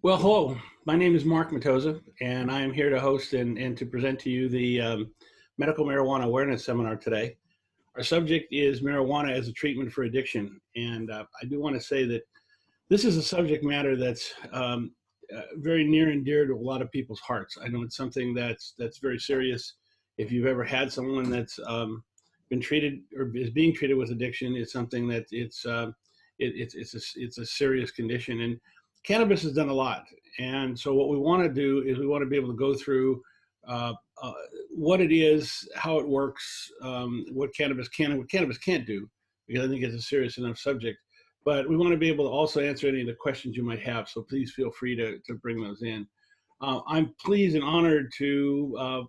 Well, hello. My name is Marc Matoza, and I am here to host and to present to you the Medical Marijuana Awareness Seminar today. Our subject is marijuana as a treatment for addiction, and I do want to say that this is a subject matter that's very near and dear to a lot of people's hearts. I know it's something that's very serious. If you've ever had someone that's been treated or is being treated with addiction, it's something that it's a serious condition, and cannabis has done a lot. And so what we want to do is we want to be able to go through uh, uh, what it is, how it works, what cannabis can and what cannabis can't do, because I think it's a serious enough subject. But we want to be able to also answer any of the questions you might have. So please feel free to bring those in. I'm pleased and honored to have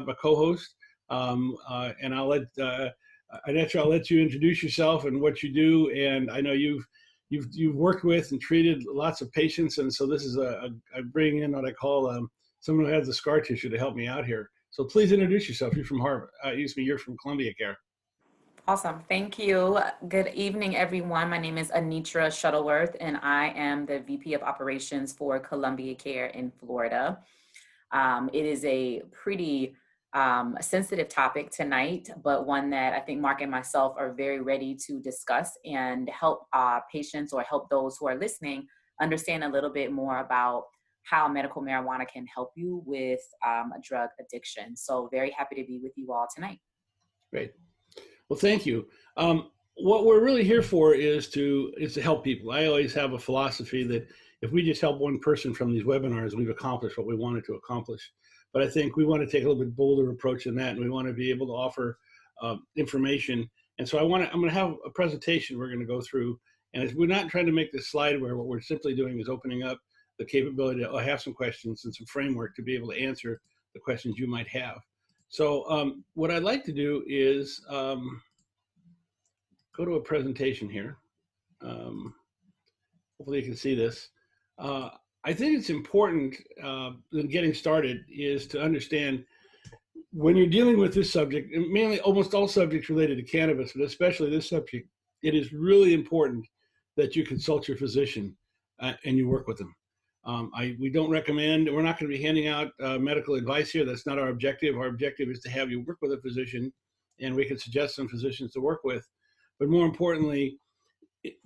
a co-host, and Arnetra, I'll let you introduce yourself and what you do. And I know you've worked with and treated lots of patients, and so this is I bring in what I call someone who has the scar tissue to help me out here. So please introduce yourself. You're from Harvard. You're from Columbia Care. Awesome. Thank you. Good evening, everyone. My name is Arnetra Shettleworth, and I am the VP of Operations for Columbia Care in Florida. It is a pretty sensitive topic tonight, but one that I think Marc and myself are very ready to discuss and help patients or help those who are listening understand a little bit more about how medical marijuana can help you with a drug addiction. So very happy to be with you all tonight. Great. Well, thank you. What we're really here for is to help people. I always have a philosophy that if we just help one person from these webinars, we've accomplished what we wanted to accomplish. But I think we want to take a little bit bolder approach than that, and we want to be able to offer information. And so I'm going to have a presentation we're going to go through, and we're not trying to make this slideware. What we're simply doing is opening up the capability to have some questions and some framework to be able to answer the questions you might have. So what I'd like to do is go to a presentation here. Hopefully you can see this. I think it's important in getting started is to understand when you're dealing with this subject, and mainly almost all subjects related to cannabis, but especially this subject, it is really important that you consult your physician and you work with them. We don't recommend, we're not going to be handing out medical advice here. That's not our objective. Our objective is to have you work with a physician, and we can suggest some physicians to work with. But more importantly,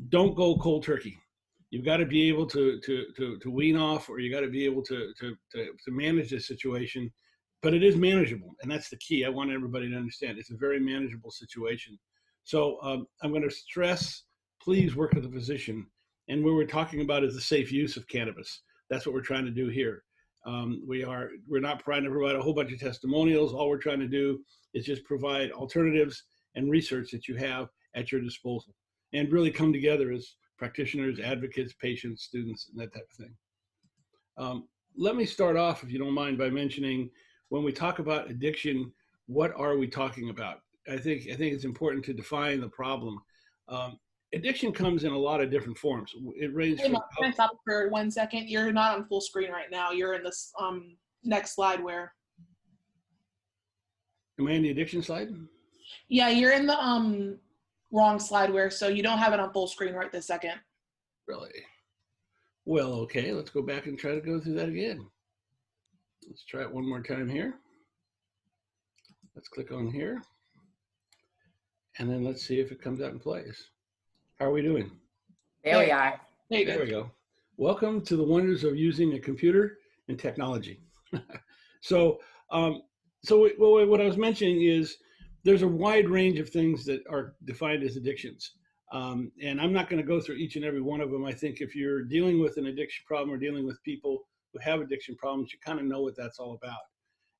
don't go cold turkey. You've got to be able to wean off, or you got to be able to manage this situation. But it is manageable, and that's the key. I want everybody to understand it's a very manageable situation. So I'm going to stress, please work with a physician. And what we're talking about is the safe use of cannabis. That's what we're trying to do here. We're not trying to provide a whole bunch of testimonials. All we're trying to do is just provide alternatives and research that you have at your disposal, and really come together as practitioners, advocates, patients, students, and that type of thing. Let me start off, if you don't mind, by mentioning when we talk about addiction, what are we talking about? I think it's important to define the problem. Addiction comes in a lot of different forms. It ranges Hey, from. Mark, can I stop for 1 second? You're not on full screen right now. You're in this next slide where. Am I in the addiction slide? Yeah, you're in the wrong slide where, so you don't have it on full screen right this second. Really? Well, okay, let's go back and try to go through that again. Let's try it one more time here. Let's click on here. And then let's see if it comes out and plays. How are we doing? There we are. There we go. Welcome to the wonders of using a computer and technology. So what I was mentioning is there's a wide range of things that are defined as addictions. And I'm not going to go through each and every one of them. I think if you're dealing with an addiction problem or dealing with people who have addiction problems, you kind of know what that's all about.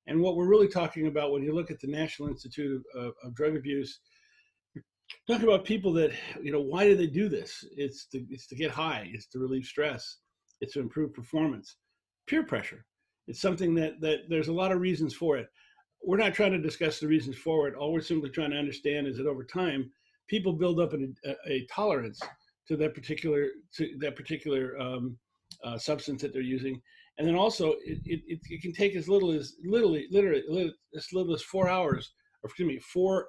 And what we're really talking about when you look at the National Institute of Drug Abuse, talking about people that, why do they do this? It's to get high, it's to relieve stress, it's to improve performance. Peer pressure. It's something that there's a lot of reasons for it. We're not trying to discuss the reasons for it. All we're simply trying to understand is that over time, people build up a tolerance to that particular substance that they're using, and then also it can take as little as literally as little as 4 hours, or 4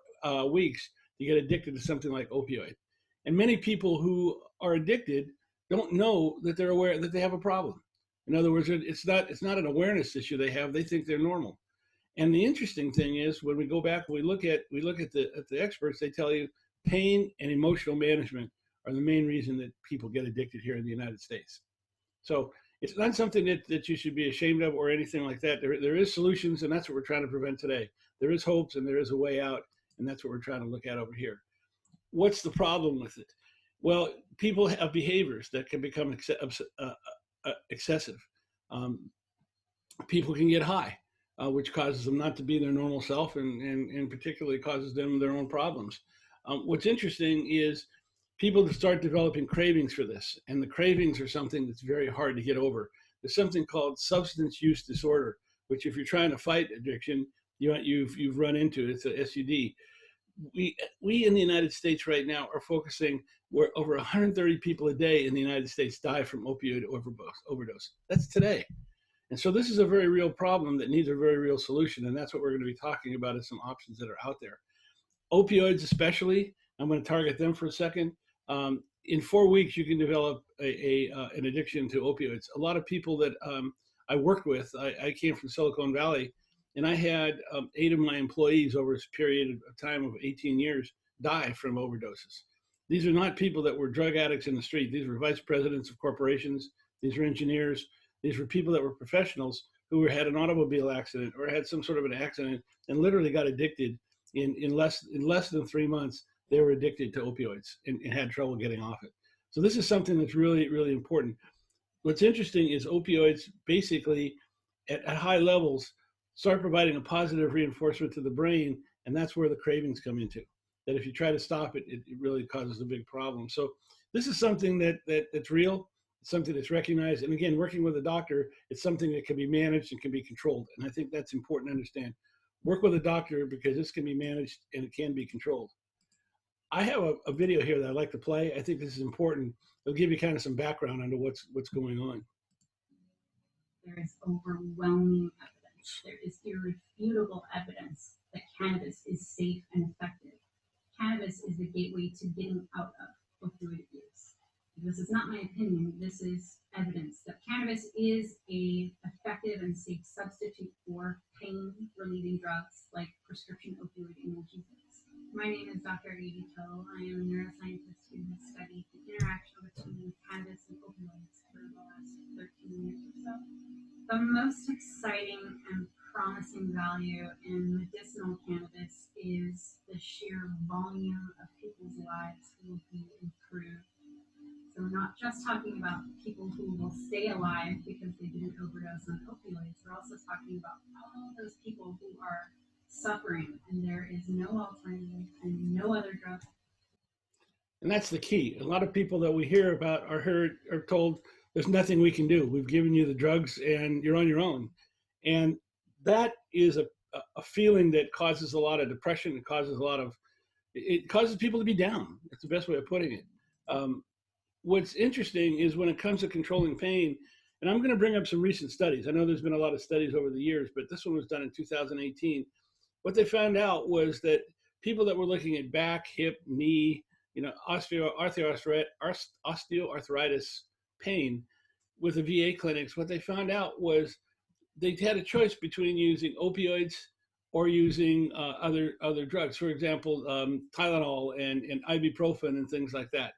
weeks to get addicted to something like opioid. And many people who are addicted don't know that they're aware that they have a problem. In other words, it's not an awareness issue they have. They think they're normal. And the interesting thing is, when we go back, we look at the experts. They tell you pain and emotional management are the main reason that people get addicted here in the United States. So it's not something that you should be ashamed of or anything like that. There is solutions, and that's what we're trying to prevent today. There is hopes, and there is a way out, and that's what we're trying to look at over here. What's the problem with it? Well, people have behaviors that can become excessive. People can get high, which causes them not to be their normal self, and particularly causes them their own problems. What's interesting is people start developing cravings for this, and the cravings are something that's very hard to get over. There's something called substance use disorder, which if you're trying to fight addiction, you've run into. It's a SUD. We in the United States right now are focusing where over 130 people a day in the United States die from opioid overdose. That's today. And so this is a very real problem that needs a very real solution, and that's what we're going to be talking about as some options that are out there. Opioids especially, I'm going to target them for a second. In 4 weeks, you can develop an addiction to opioids. A lot of people that I worked with, I came from Silicon Valley, and I had 8 of my employees over a period of time of 18 years die from overdoses. These are not people that were drug addicts in the street. These were vice presidents of corporations. These were engineers. These were people that were professionals who had an automobile accident or had some sort of an accident and literally got addicted in less than 3 months. They were addicted to opioids and had trouble getting off it. So this is something that's really, really important. What's interesting is opioids basically at high levels start providing a positive reinforcement to the brain, and that's where the cravings come into. That if you try to stop it, it really causes a big problem. So this is something that's real, it's something that's recognized. And again, working with a doctor, it's something that can be managed and can be controlled. And I think that's important to understand. Work with a doctor because this can be managed and it can be controlled. I have a video here that I'd like to play. I think this is important. It'll give you kind of some background onto what's going on. There is overwhelming evidence. There is irrefutable evidence that cannabis is safe and effective. Cannabis is the gateway to getting out of opioid abuse. This is not my opinion. This is evidence that cannabis is an effective and safe substitute for pain-relieving drugs like prescription opioid analgesics. My name is Dr. A.D. Till. I am a neuroscientist who has studied the interaction between cannabis and opioids for the last 13 years or so. The most exciting and promising value in medicinal cannabis is the sheer volume of people's lives who will be improved. So we're not just talking about people who will stay alive because they didn't overdose on opioids. We're also talking about all those people who are suffering and there is no alternative and no other drug. And that's the key. A lot of people that we hear about are told there's nothing we can do. We've given you the drugs and you're on your own. And that is a feeling that causes a lot of depression. It causes people to be down. That's the best way of putting it. What's interesting is when it comes to controlling pain, and I'm going to bring up some recent studies. I know there's been a lot of studies over the years, but this one was done in 2018. What they found out was that people that were looking at back, hip, knee, osteoarthritis pain with the VA clinics, what they found out was they had a choice between using opioids or using other drugs. For example, Tylenol and ibuprofen and things like that.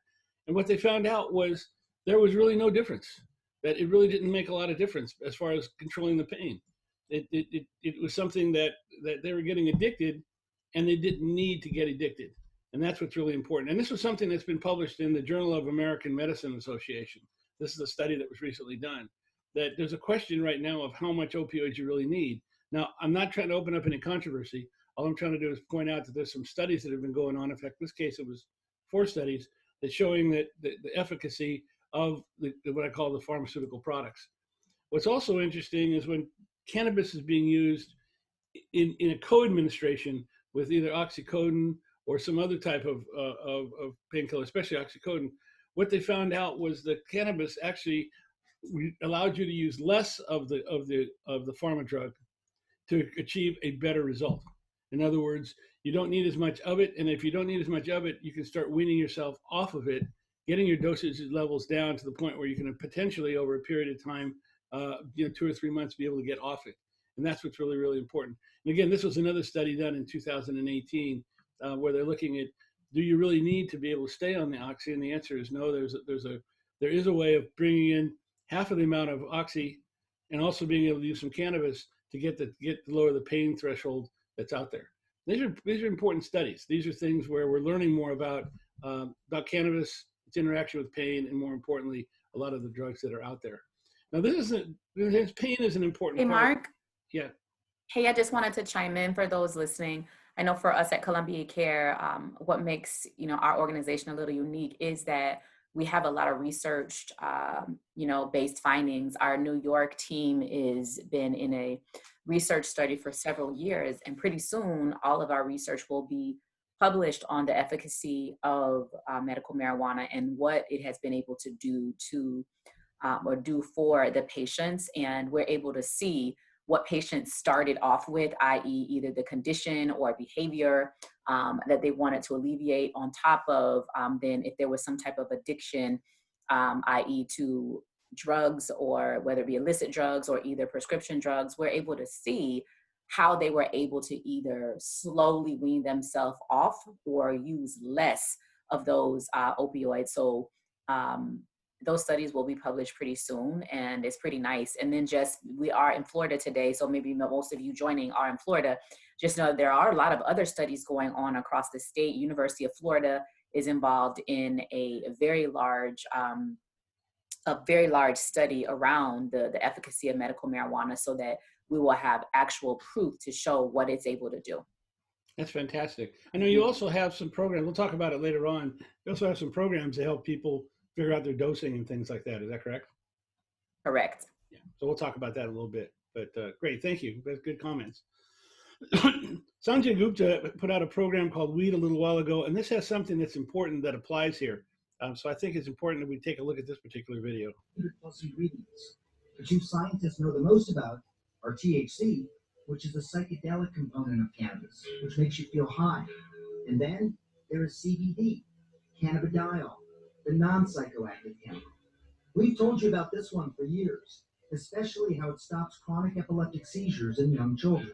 And what they found out was there was really no difference, that it really didn't make a lot of difference as far as controlling the pain. It was something that they were getting addicted and they didn't need to get addicted. And that's what's really important. And this was something that's been published in the Journal of American Medicine Association. This is a study that was recently done, that there's a question right now of how much opioids you really need. Now, I'm not trying to open up any controversy. All I'm trying to do is point out that there's some studies that have been going on. In fact, in this case, it was 4 studies that's showing that the efficacy of what I call the pharmaceutical products. What's also interesting is when cannabis is being used in a co-administration with either oxycodone or some other type of painkiller, especially oxycodone, what they found out was that cannabis actually allowed you to use less of the pharma drug to achieve a better result. In other words, you don't need as much of it, and if you don't need as much of it, you can start weaning yourself off of it, getting your dosage levels down to the point where you can potentially, over a period of time, 2 or 3 months to be able to get off it. And that's what's really, really important. And again, this was another study done in 2018 where they're looking at, do you really need to be able to stay on the oxy? And the answer is no. There is a way of bringing in half of the amount of oxy and also being able to use some cannabis to lower the pain threshold that's out there. These are important studies. These are things where we're learning more about cannabis, its interaction with pain, and more importantly, a lot of the drugs that are out there. Now, pain is an important Hey, part. Marc. Yeah. Hey, I just wanted to chime in for those listening. I know for us at Columbia Care, what makes our organization a little unique is that we have a lot of research, based findings. Our New York team has been in a research study for several years, and pretty soon all of our research will be published on the efficacy of medical marijuana and what it has been able to do do for the patients. And we're able to see what patients started off with, i.e. either the condition or behavior that they wanted to alleviate, on top of then if there was some type of addiction, i.e. to drugs, or whether it be illicit drugs or either prescription drugs, we're able to see how they were able to either slowly wean themselves off or use less of those opioids. So those studies will be published pretty soon, and it's pretty nice. And then we are in Florida today, so maybe most of you joining are in Florida. Just know there are a lot of other studies going on across the state. University of Florida is involved in a very large study around the efficacy of medical marijuana, so that we will have actual proof to show what it's able to do. That's fantastic. I know you also have some programs. We'll talk about it later on. You also have some programs to help people figure out their dosing and things like that. Is that correct? Correct. Yeah. So we'll talk about that a little bit. But great, thank you. That's good comments. Sanjay Gupta put out a program called Weed a little while ago, and this has something that's important that applies here. So I think it's important that we take a look at this particular video. Plus ingredients. The two scientists know the most about are THC, which is a psychedelic component of cannabis, which makes you feel high. And then there is CBD, cannabidiol, the non-psychoactive chemical. We've told you about this one for years, especially how it stops chronic epileptic seizures in young children.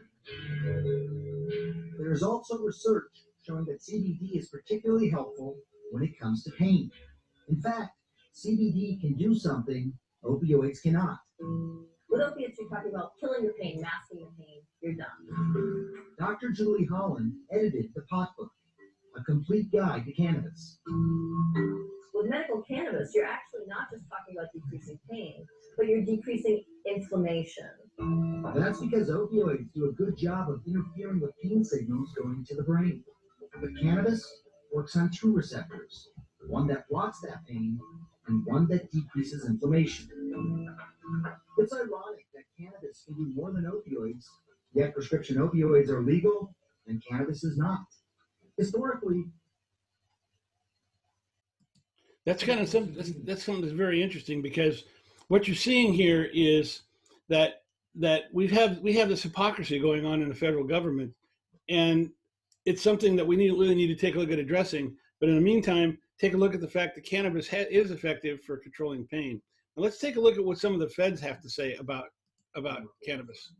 There is also research showing that CBD is particularly helpful when it comes to pain. In fact, CBD can do something opioids cannot. With opiates, you're talking about killing the pain, masking the pain, you're done. Dr. Julie Holland edited the Pot Book, a complete guide to cannabis. With medical cannabis, you're actually not just talking about decreasing pain, but you're decreasing inflammation. That's because opioids do a good job of interfering with pain signals going to the brain. But cannabis works on two receptors, one that blocks that pain and one that decreases inflammation. It's ironic that cannabis can do more than opioids, yet prescription opioids are legal and cannabis is not. Historically, that's kind of something that's something that's very interesting, because what you're seeing here is that we have this hypocrisy going on in the federal government, and it's something that we really need to take a look at addressing. But in the meantime, take a look at the fact that cannabis is effective for controlling pain. Now let's take a look at what some of the feds have to say about cannabis.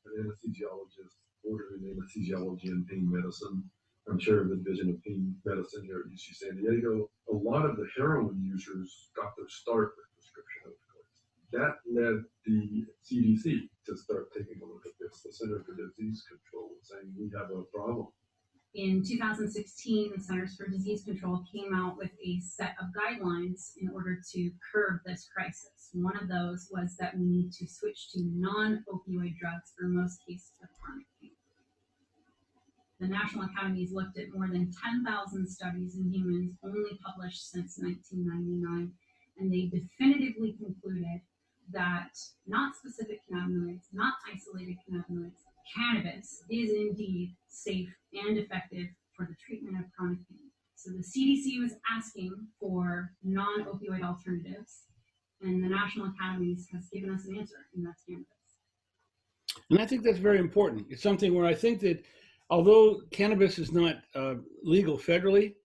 An anesthesiologist ordered an anesthesiology and pain medicine. I'm chair of the division of pain medicine here at UC San Diego. A lot of the heroin users got their start with prescription opioids. That led the CDC to start taking a look at this. The Center for Disease Control was saying we have a problem. In 2016, the Centers for Disease Control came out with a set of guidelines in order to curb this crisis. One of those was that we need to switch to non-opioid drugs for most cases of chronic pain. The National Academies looked at more than 10,000 studies in humans, only published since 1999, and they definitively concluded that not specific cannabinoids, not isolated cannabinoids, cannabis is indeed safe and effective for the treatment of chronic pain. So the CDC was asking for non-opioid alternatives, and the National Academies has given us an answer, and that's cannabis. And I think that's very important. It's something where I think that although cannabis is not legal federally,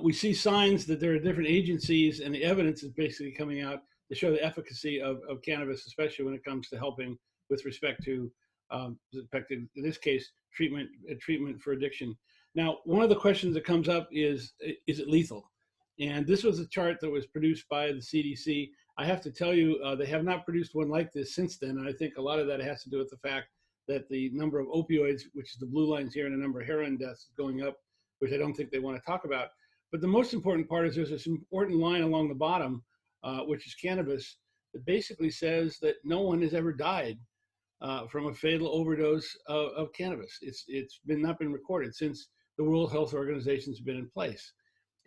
we see signs that there are different agencies, and the evidence is basically coming out that show the efficacy of cannabis, especially when it comes to helping with respect to, in this case, treatment for addiction. Now, one of the questions that comes up is it lethal? And this was a chart that was produced by the CDC. I have to tell you, they have not produced one like this since then. And I think a lot of that has to do with the fact that the number of opioids, which is the blue lines here, and the number of heroin deaths is going up, which I don't think they want to talk about. But the most important part is there's this important line along the bottom, which is cannabis, that basically says that no one has ever died from a fatal overdose of cannabis. It's not been recorded since the World Health Organization has been in place.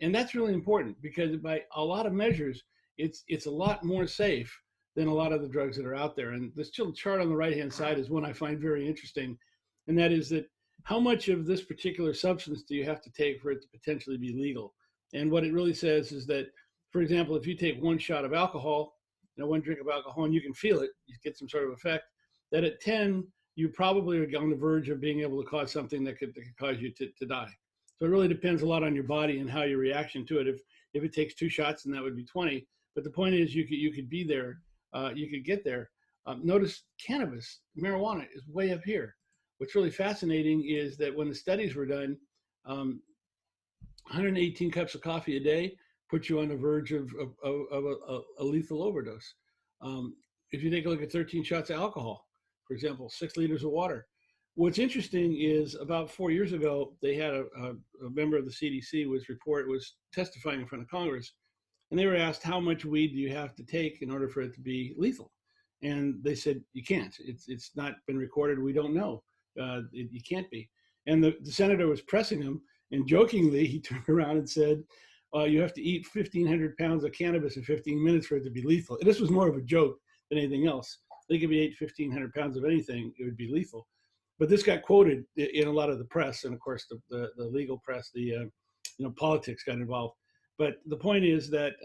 And that's really important because by a lot of measures, it's a lot more safe than a lot of the drugs that are out there. And this chart on the right-hand side is one I find very interesting. And that is that how much of this particular substance do you have to take for it to potentially be legal? And what it really says is that, for example, if you take one shot of alcohol, one drink of alcohol, and you can feel it, you get some sort of effect, that at 10, you probably are on the verge of being able to cause something that could cause you to die. So it really depends a lot on your body and how your reaction to it. If it takes 2 shots, then that would be 20. But the point is, you could be there, you could get there. Notice cannabis, marijuana, is way up here. What's really fascinating is that when the studies were done, 118 cups of coffee a day puts you on the verge of a lethal overdose. If you take a look at 13 shots of alcohol, for example, 6 liters of water. What's interesting is about 4 years ago, they had a member of the CDC was testifying in front of Congress, and they were asked, how much weed do you have to take in order for it to be lethal? And they said, you can't. It's not been recorded. We don't know. You can't be. And the senator was pressing him, and jokingly, he turned around and said, you have to eat 1,500 pounds of cannabis in 15 minutes for it to be lethal. And this was more of a joke than anything else. I think if you ate 1,500 pounds of anything, it would be lethal. But this got quoted in a lot of the press, and of course the legal press, politics got involved. But the point is that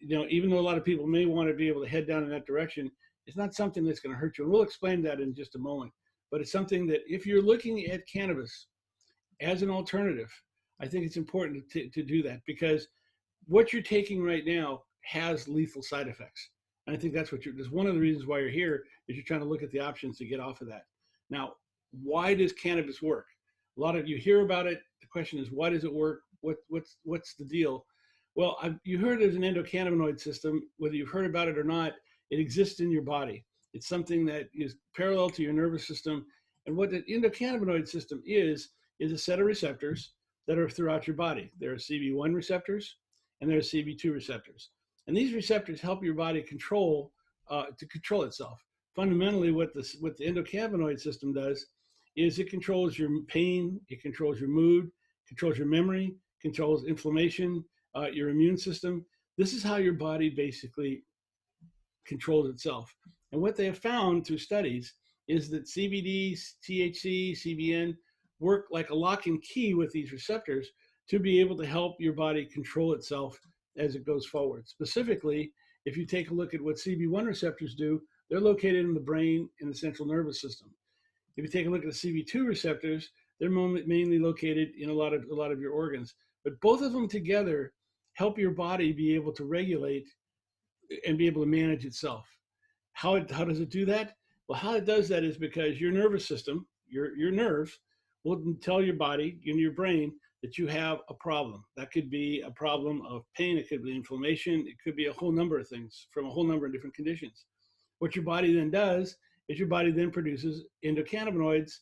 even though a lot of people may want to be able to head down in that direction, it's not something that's going to hurt you. And we'll explain that in just a moment. But it's something that if you're looking at cannabis as an alternative, I think it's important to do that, because what you're taking right now has lethal side effects. And I think that's one of the reasons why you're here, is you're trying to look at the options to get off of that. Now, why does cannabis work? A lot of you hear about it. The question is, why does it work? What's the deal? Well, you heard there's an endocannabinoid system. Whether you've heard about it or not, it exists in your body. It's something that is parallel to your nervous system. And what the endocannabinoid system is a set of receptors that are throughout your body. There are CB1 receptors and there are CB2 receptors. And these receptors help your body control itself. Fundamentally, what the endocannabinoid system does is it controls your pain, it controls your mood, controls your memory, controls inflammation, your immune system. This is how your body basically controls itself. And what they have found through studies is that CBD, THC, CBN work like a lock and key with these receptors to be able to help your body control itself as it goes forward. Specifically, if you take a look at what CB1 receptors do, they're located in the brain and the central nervous system. If you take a look at the CB2 receptors, they're mainly located in a lot of your organs. But both of them together help your body be able to regulate and be able to manage itself. How does it do that? Well, how it does that is because your nervous system, your nerves, will tell your body and your brain that you have a problem. That could be a problem of pain, it could be inflammation, it could be a whole number of things from a whole number of different conditions. What your body then does is your body then produces endocannabinoids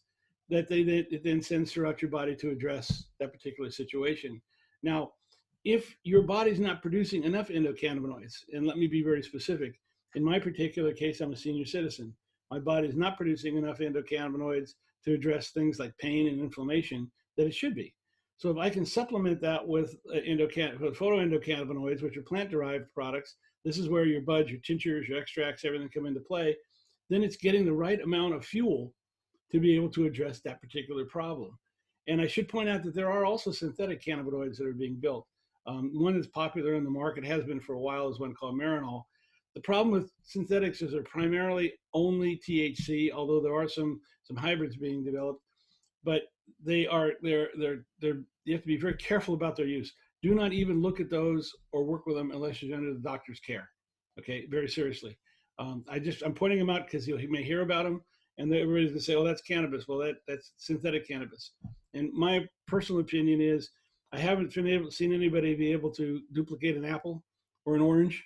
that it then sends throughout your body to address that particular situation. Now, if your body's not producing enough endocannabinoids, and let me be very specific, in my particular case, I'm a senior citizen. My body is not producing enough endocannabinoids to address things like pain and inflammation that it should be. So if I can supplement that with phytoendocannabinoids, which are plant-derived products, this is where your buds, your tinctures, your extracts, everything come into play, then it's getting the right amount of fuel to be able to address that particular problem. And I should point out that there are also synthetic cannabinoids that are being built. One that's popular in the market, has been for a while, is one called Marinol. The problem with synthetics is they're primarily only THC, although there are some hybrids being developed. But you have to be very careful about their use. Do not even look at those or work with them unless you're under the doctor's care. okay, very seriously. I'm pointing them out because you may hear about them, and everybody's gonna say, "Oh, that's cannabis." Well, that's synthetic cannabis. And my personal opinion is, I haven't seen anybody be able to duplicate an apple or an orange,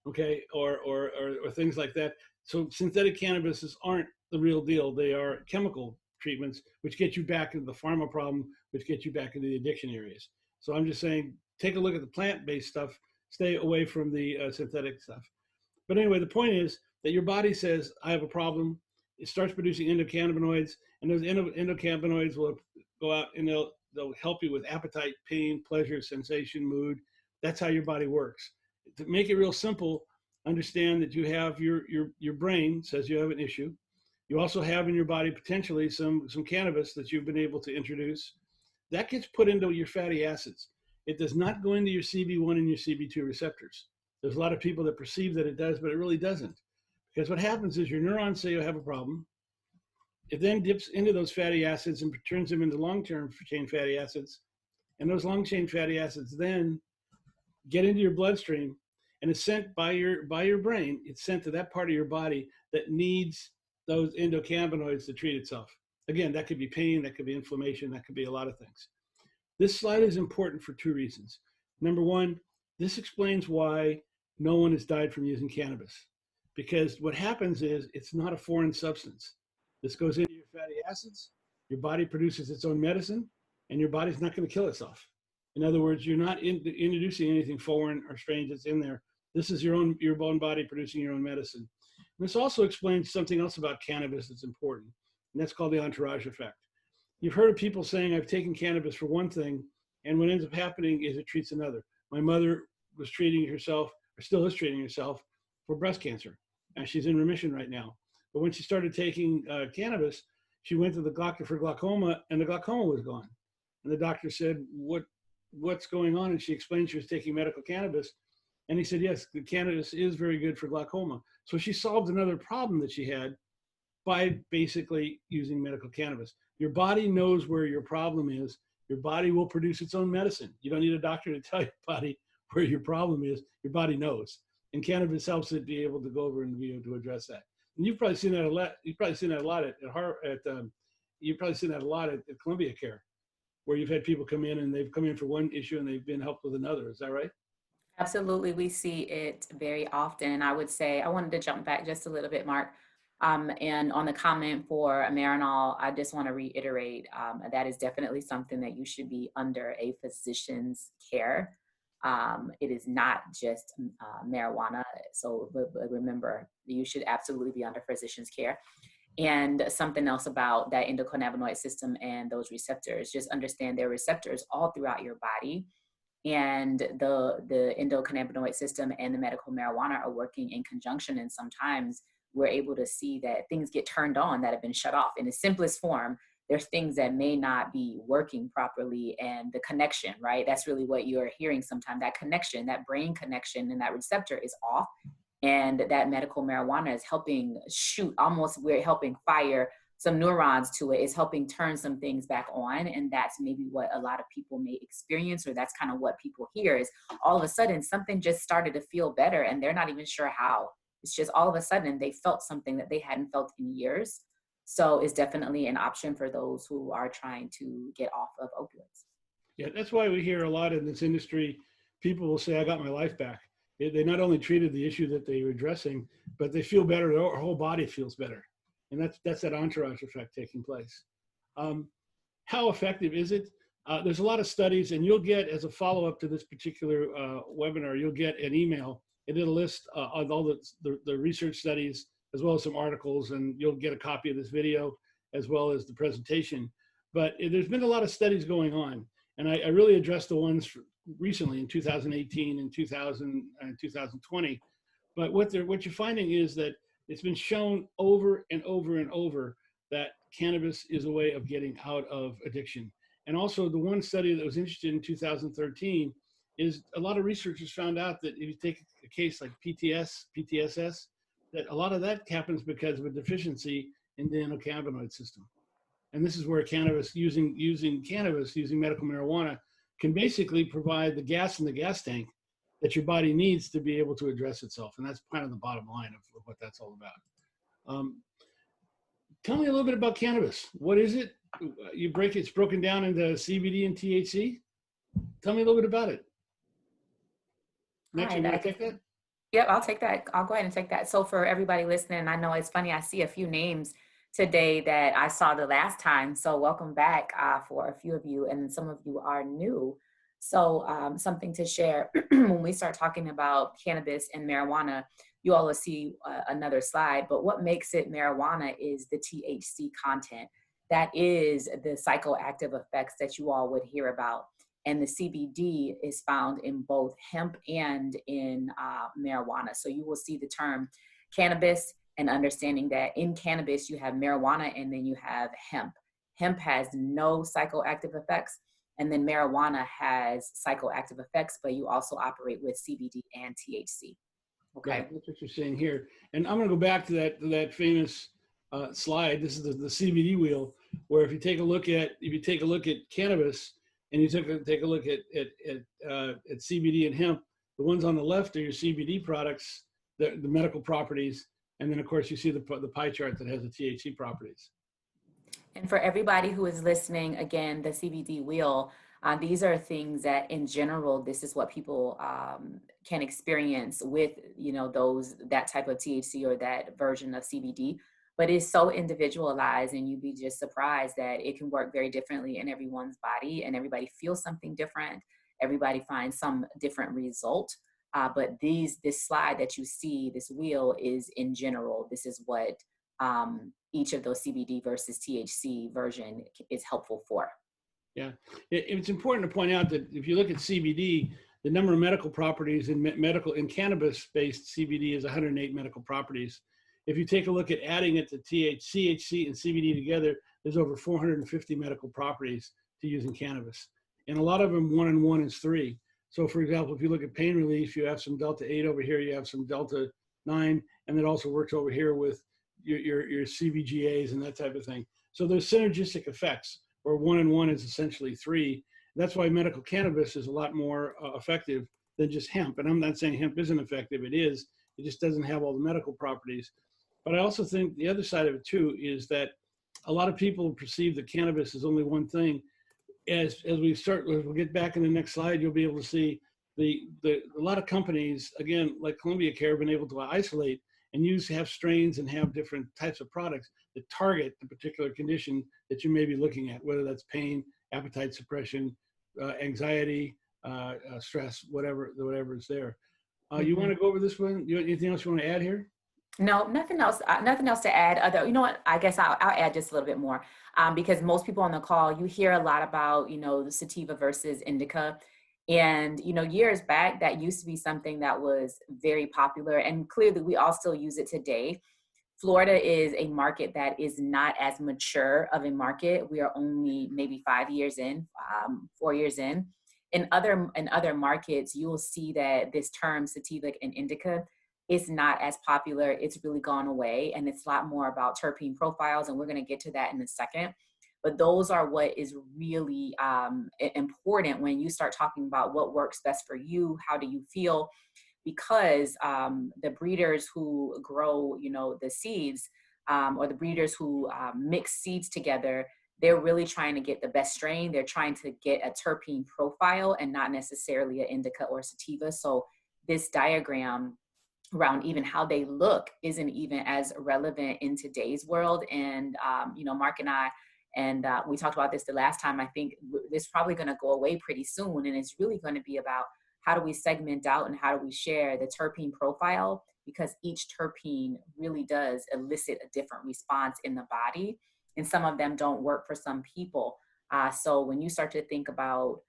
okay, or things like that. So synthetic cannabises aren't the real deal. They are chemical treatments, which get you back into the pharma problem, which get you back into the addiction areas. So I'm just saying, take a look at the plant-based stuff. Stay away from the synthetic stuff. But anyway, the point is that your body says, I have a problem. It starts producing endocannabinoids, and those endocannabinoids will go out and they'll help you with appetite, pain, pleasure, sensation, mood. That's how your body works. To make it real simple, understand that you have your brain says you have an issue. You also have in your body potentially some cannabis that you've been able to introduce. That gets put into your fatty acids. It does not go into your CB1 and your CB2 receptors. There's a lot of people that perceive that it does, but it really doesn't. Because what happens is your neurons say you have a problem. It then dips into those fatty acids and turns them into long-term chain fatty acids. And those long-chain fatty acids then get into your bloodstream, and it's sent by your brain. It's sent to that part of your body that needs those endocannabinoids to treat itself. Again, that could be pain, that could be inflammation, that could be a lot of things. This slide is important for two reasons. Number one, this explains why no one has died from using cannabis. Because what happens is it's not a foreign substance. This goes into your fatty acids, your body produces its own medicine, and your body's not going to kill itself. In other words, you're not introducing anything foreign or strange that's in there. This is your own body producing your own medicine. And this also explains something else about cannabis that's important, and that's called the entourage effect. You've heard of people saying, I've taken cannabis for one thing, and what ends up happening is it treats another. My mother was treating herself, or still is treating herself, for breast cancer, and she's in remission right now. But when she started taking cannabis, she went to the doctor for glaucoma, and the glaucoma was gone. And the doctor said, what's going on? And she explained she was taking medical cannabis. And he said, yes, the cannabis is very good for glaucoma. So she solved another problem that she had by basically using medical cannabis. Your body knows where your problem is. Your body will produce its own medicine. You don't need a doctor to tell your body where your problem is. Your body knows. And cannabis helps it be able to go over and be able to address that. And you've probably seen that a lot. You've probably seen that a lot you've probably seen that a lot at Columbia Care, where you've had people come in and they've come in for one issue and they've been helped with another. Is that right? Absolutely. We see it very often. I would say, I wanted to jump back just a little bit, Mark. And on the comment for Marinol, I just want to reiterate that is definitely something that you should be under a physician's care. It is not just marijuana. So remember, you should absolutely be under physician's care. And something else about that endocannabinoid system and those receptors, just understand there are receptors all throughout your body. And the endocannabinoid system and the medical marijuana are working in conjunction. And sometimes we're able to see that things get turned on that have been shut off. In the simplest form, there's things that may not be working properly, and the connection, right? That's really what you're hearing sometimes. That connection, that brain connection and that receptor is off. And that medical marijuana is helping shoot, almost we're helping fire some neurons to it. It's helping turn some things back on. And that's maybe what a lot of people may experience, or that's kind of what people hear is all of a sudden something just started to feel better and they're not even sure how. It's just all of a sudden they felt something that they hadn't felt in years. So it's definitely an option for those who are trying to get off of opioids. Yeah, that's why we hear a lot in this industry, people will say, I got my life back. They not only treated the issue that they were addressing, but they feel better, their whole body feels better. And that's that entourage effect taking place. How effective is it? There's a lot of studies, and you'll get, as a follow-up to this particular webinar, you'll get an email, and it'll list of all the research studies, as well as some articles, and you'll get a copy of this video, as well as the presentation. But there's been a lot of studies going on, and I really addressed the ones recently in 2018 and 2020. But what you're finding is that it's been shown over and over and over that cannabis is a way of getting out of addiction. And also the one study that was interested in 2013 is a lot of researchers found out that if you take a case like PTSS, that a lot of that happens because of a deficiency in the endocannabinoid system. And this is where cannabis, using medical marijuana, can basically provide the gas in the gas tank that your body needs to be able to address itself. And that's kind of the bottom line of what that's all about. Tell me a little bit about cannabis. What is it? It's broken down into CBD and THC. Tell me a little bit about it. Next, you want to take that? Yep, I'll take that. I'll go ahead and take that. So for everybody listening, I know it's funny, I see a few names today that I saw the last time. So welcome back for a few of you, and some of you are new. So something to share, when we start talking about cannabis and marijuana, you all will see another slide, but what makes it marijuana is the THC content. That is the psychoactive effects that you all would hear about. And the CBD is found in both hemp and in marijuana. So you will see the term cannabis, and understanding that in cannabis, you have marijuana and then you have hemp. Hemp has no psychoactive effects, and then marijuana has psychoactive effects, but you also operate with CBD and THC. Okay. Yeah, that's what you're saying here. And I'm going to go back to that famous slide. This is the CBD wheel, where if you take a look at cannabis, and you take a look at CBD and hemp, the ones on the left are your CBD products, the medical properties, and then of course you see the pie chart that has the THC properties. And for everybody who is listening, again, the CBD wheel, these are things that in general, this is what people can experience with, that type of THC or that version of CBD. But it's so individualized, and you'd be just surprised that it can work very differently in everyone's body, and everybody feels something different. Everybody finds some different result. But this slide that you see, this wheel, is in general. This is what each of those CBD versus THC version is helpful for. Yeah, it's important to point out that if you look at CBD, the number of medical properties in cannabis-based CBD is 108 medical properties. If you take a look at adding it to THC and CBD together, there's over 450 medical properties to using cannabis. And a lot of them, 1 and 1 is 3. So for example, if you look at pain relief, you have some delta 8 over here, you have some delta 9, and it also works over here with your CBGAs and that type of thing. So there's synergistic effects, where 1 and 1 is essentially 3. That's why medical cannabis is a lot more effective than just hemp. And I'm not saying hemp isn't effective, it is. It just doesn't have all the medical properties. But I also think the other side of it too is that a lot of people perceive that cannabis is only one thing. As we'll get back in the next slide, you'll be able to see a lot of companies, again, like Columbia Care, have been able to isolate and have strains and have different types of products that target the particular condition that you may be looking at, whether that's pain, appetite suppression, anxiety, stress, whatever is there. You want to go over this one? Anything else you want to add here? No, nothing else to add. Although, you know what, I guess I'll add just a little bit more, because most people on the call, you hear a lot about, the sativa versus indica. And, years back, that used to be something that was very popular, and clearly we all still use it today. Florida is a market that is not as mature of a market. We are only maybe 5 years in, 4 years in. In other markets, you will see that this term sativa and indica is not as popular. It's really gone away, and it's a lot more about terpene profiles, and we're going to get to that in a second. But those are what is really important when you start talking about what works best for you. How do you feel? Because the breeders who grow, the seeds, or the breeders who mix seeds together, they're really trying to get the best strain. They're trying to get a terpene profile and not necessarily an indica or sativa. So this diagram around even how they look isn't even as relevant in today's world. And, Marc and I, and we talked about this the last time, I think this is probably going to go away pretty soon. And it's really going to be about how do we segment out and how do we share the terpene profile, because each terpene really does elicit a different response in the body. And some of them don't work for some people. So when you start to think about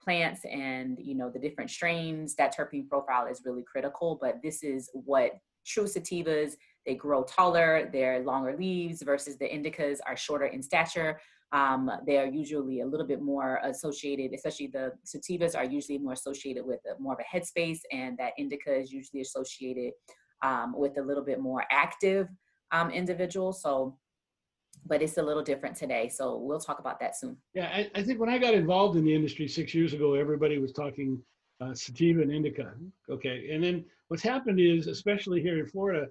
plants and, the different strains, that terpene profile is really critical. But this is what true sativas, they grow taller, they're longer leaves, versus the indicas are shorter in stature. They are usually a little bit more associated, especially the sativas are usually more associated with more of a headspace, and that indica is usually associated with a little bit more active individual. So, but it's a little different today. So we'll talk about that soon. Yeah, I think when I got involved in the industry 6 years ago, everybody was talking sativa and indica. Okay, and then what's happened is, especially here in Florida,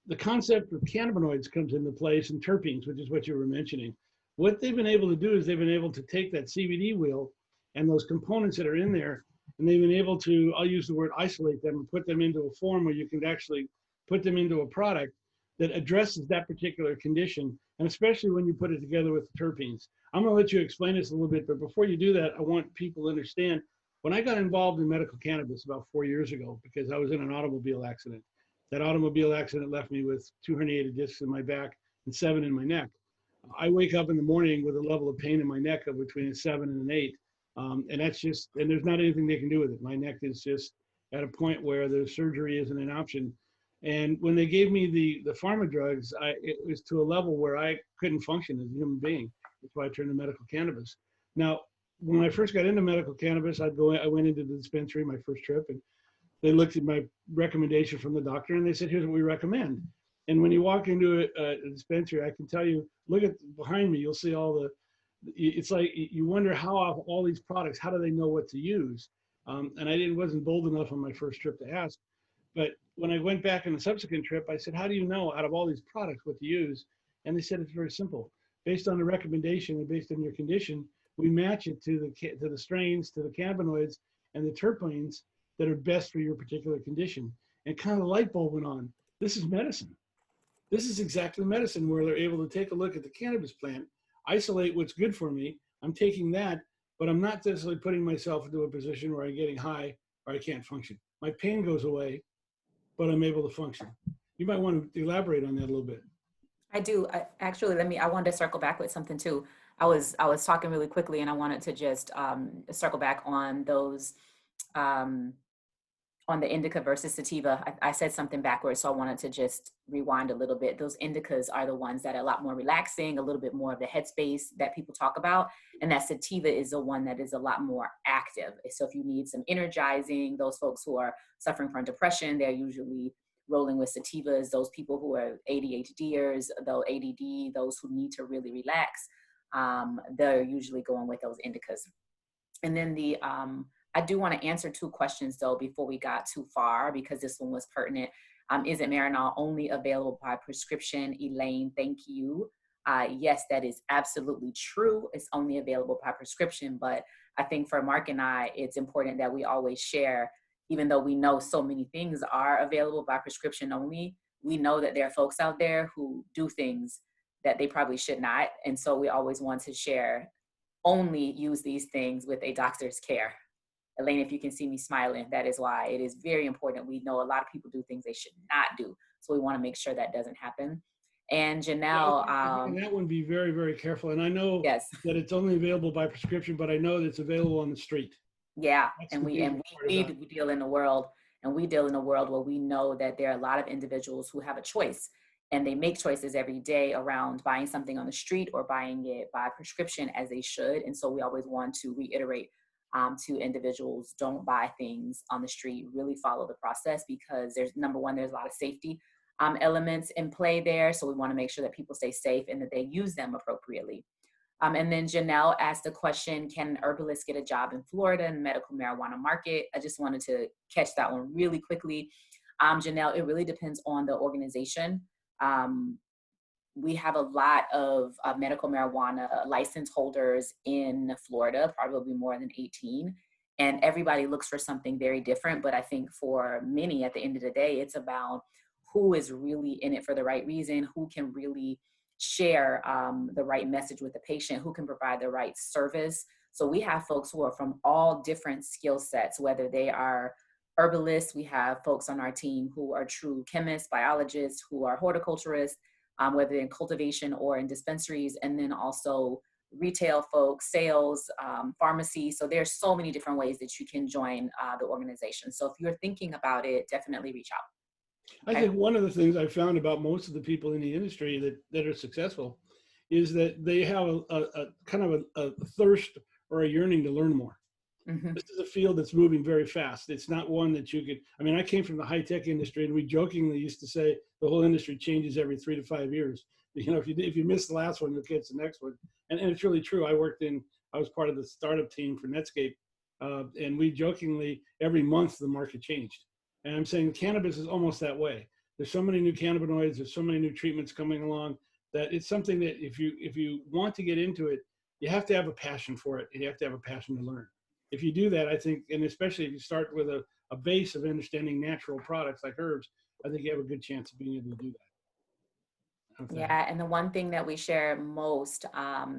the concept of cannabinoids comes into place and terpenes, which is what you were mentioning. What they've been able to do is they've been able to take that CBD wheel and those components that are in there, and they've been able to, I'll use the word isolate them and put them into a form where you can actually put them into a product that addresses that particular condition, and especially when you put it together with the terpenes. I'm gonna let you explain this a little bit, but before you do that, I want people to understand, when I got involved in medical cannabis about 4 years ago, because I was in an automobile accident, that automobile accident left me with 2 herniated discs in my back and 7 in my neck. I wake up in the morning with a level of pain in my neck of between a 7 and an 8. And that's just, and there's not anything they can do with it. My neck is just at a point where the surgery isn't an option. And when they gave me the pharma drugs, it was to a level where I couldn't function as a human being. That's why I turned to medical cannabis. Now, when I first got into medical cannabis, I went into the dispensary my first trip, and they looked at my recommendation from the doctor and they said, here's what we recommend. And when you walk into a dispensary, I can tell you, look at behind me, you'll see all the, it's like you wonder how all these products, how do they know what to use? And I wasn't bold enough on my first trip to ask. But when I went back on the subsequent trip, I said, how do you know out of all these products what to use? And they said, it's very simple. Based on the recommendation and based on your condition, we match it to the strains, to the cannabinoids and the terpenes that are best for your particular condition. And kind of the light bulb went on. This is medicine. This is exactly medicine, where they're able to take a look at the cannabis plant, isolate what's good for me. I'm taking that, but I'm not necessarily putting myself into a position where I'm getting high or I can't function. My pain goes away, but I'm able to function. You might want to elaborate on that a little bit. I do. Actually, I wanted to circle back with something too. I was talking really quickly, and I wanted to just circle back on those, on the indica versus sativa. I said something backwards, so I wanted to just rewind a little bit. Those indicas are the ones that are a lot more relaxing, a little bit more of the headspace that people talk about. And that sativa is the one that is a lot more active. So if you need some energizing, those folks who are suffering from depression, they're usually rolling with sativas. Those people who are ADHDers, though ADD, those who need to really relax, they're usually going with those indicas. And then I do want to answer 2 questions though before we got too far, because this one was pertinent. Is it Marinol only available by prescription? Elaine, thank you. Yes, that is absolutely true. It's only available by prescription, but I think for Marc and I, it's important that we always share, even though we know so many things are available by prescription only, we know that there are folks out there who do things that they probably should not. And so we always want to share, only use these things with a doctor's care. Elaine, if you can see me smiling, that is why it is very important. We know a lot of people do things they should not do. So we want to make sure that doesn't happen. And Janelle. And that one, be very, very careful. And I know yes, that it's only available by prescription, but I know that it's available on the street. Yeah, and we deal in a world, and we deal in a world where we know that there are a lot of individuals who have a choice, and they make choices every day around buying something on the street or buying it by prescription, as they should. And so we always want to reiterate to individuals, don't buy things on the street, really follow the process, because there's, number one, there's a lot of safety elements in play there. So we want to make sure that people stay safe and that they use them appropriately. And then Janelle asked the question, can an herbalist get a job in Florida in the medical marijuana market? I just wanted to catch that one really quickly. Janelle, it really depends on the organization. We have a lot of medical marijuana license holders in Florida, probably more than 18. And everybody looks for something very different. But I think for many, at the end of the day, it's about who is really in it for the right reason, who can really share the right message with the patient, who can provide the right service. So we have folks who are from all different skill sets, whether they are herbalists, we have folks on our team who are true chemists, biologists, who are horticulturists, whether they're in cultivation or in dispensaries, and then also retail folks, sales, pharmacy. So there's so many different ways that you can join the organization. So if you're thinking about it, definitely reach out. I think one of the things I found about most of the people in the industry that are successful is that they have a kind of a thirst or a yearning to learn more. Mm-hmm. This is a field that's moving very fast. It's not one that you could, I mean, I came from the high-tech industry, and we jokingly used to say the whole industry changes every 3 to 5 years. You know, if you miss the last one, you'll catch the next one. And it's really true. I was part of the startup team for Netscape And we jokingly, every month the market changed. And I'm saying cannabis is almost that way. There's so many new cannabinoids, there's so many new treatments coming along that it's something that if you want to get into it, you have to have a passion for it, and you have to have a passion to learn. If you do that, I think, and especially if you start with a base of understanding natural products like herbs, I think you have a good chance of being able to do that. Okay. Yeah, and the one thing that we share most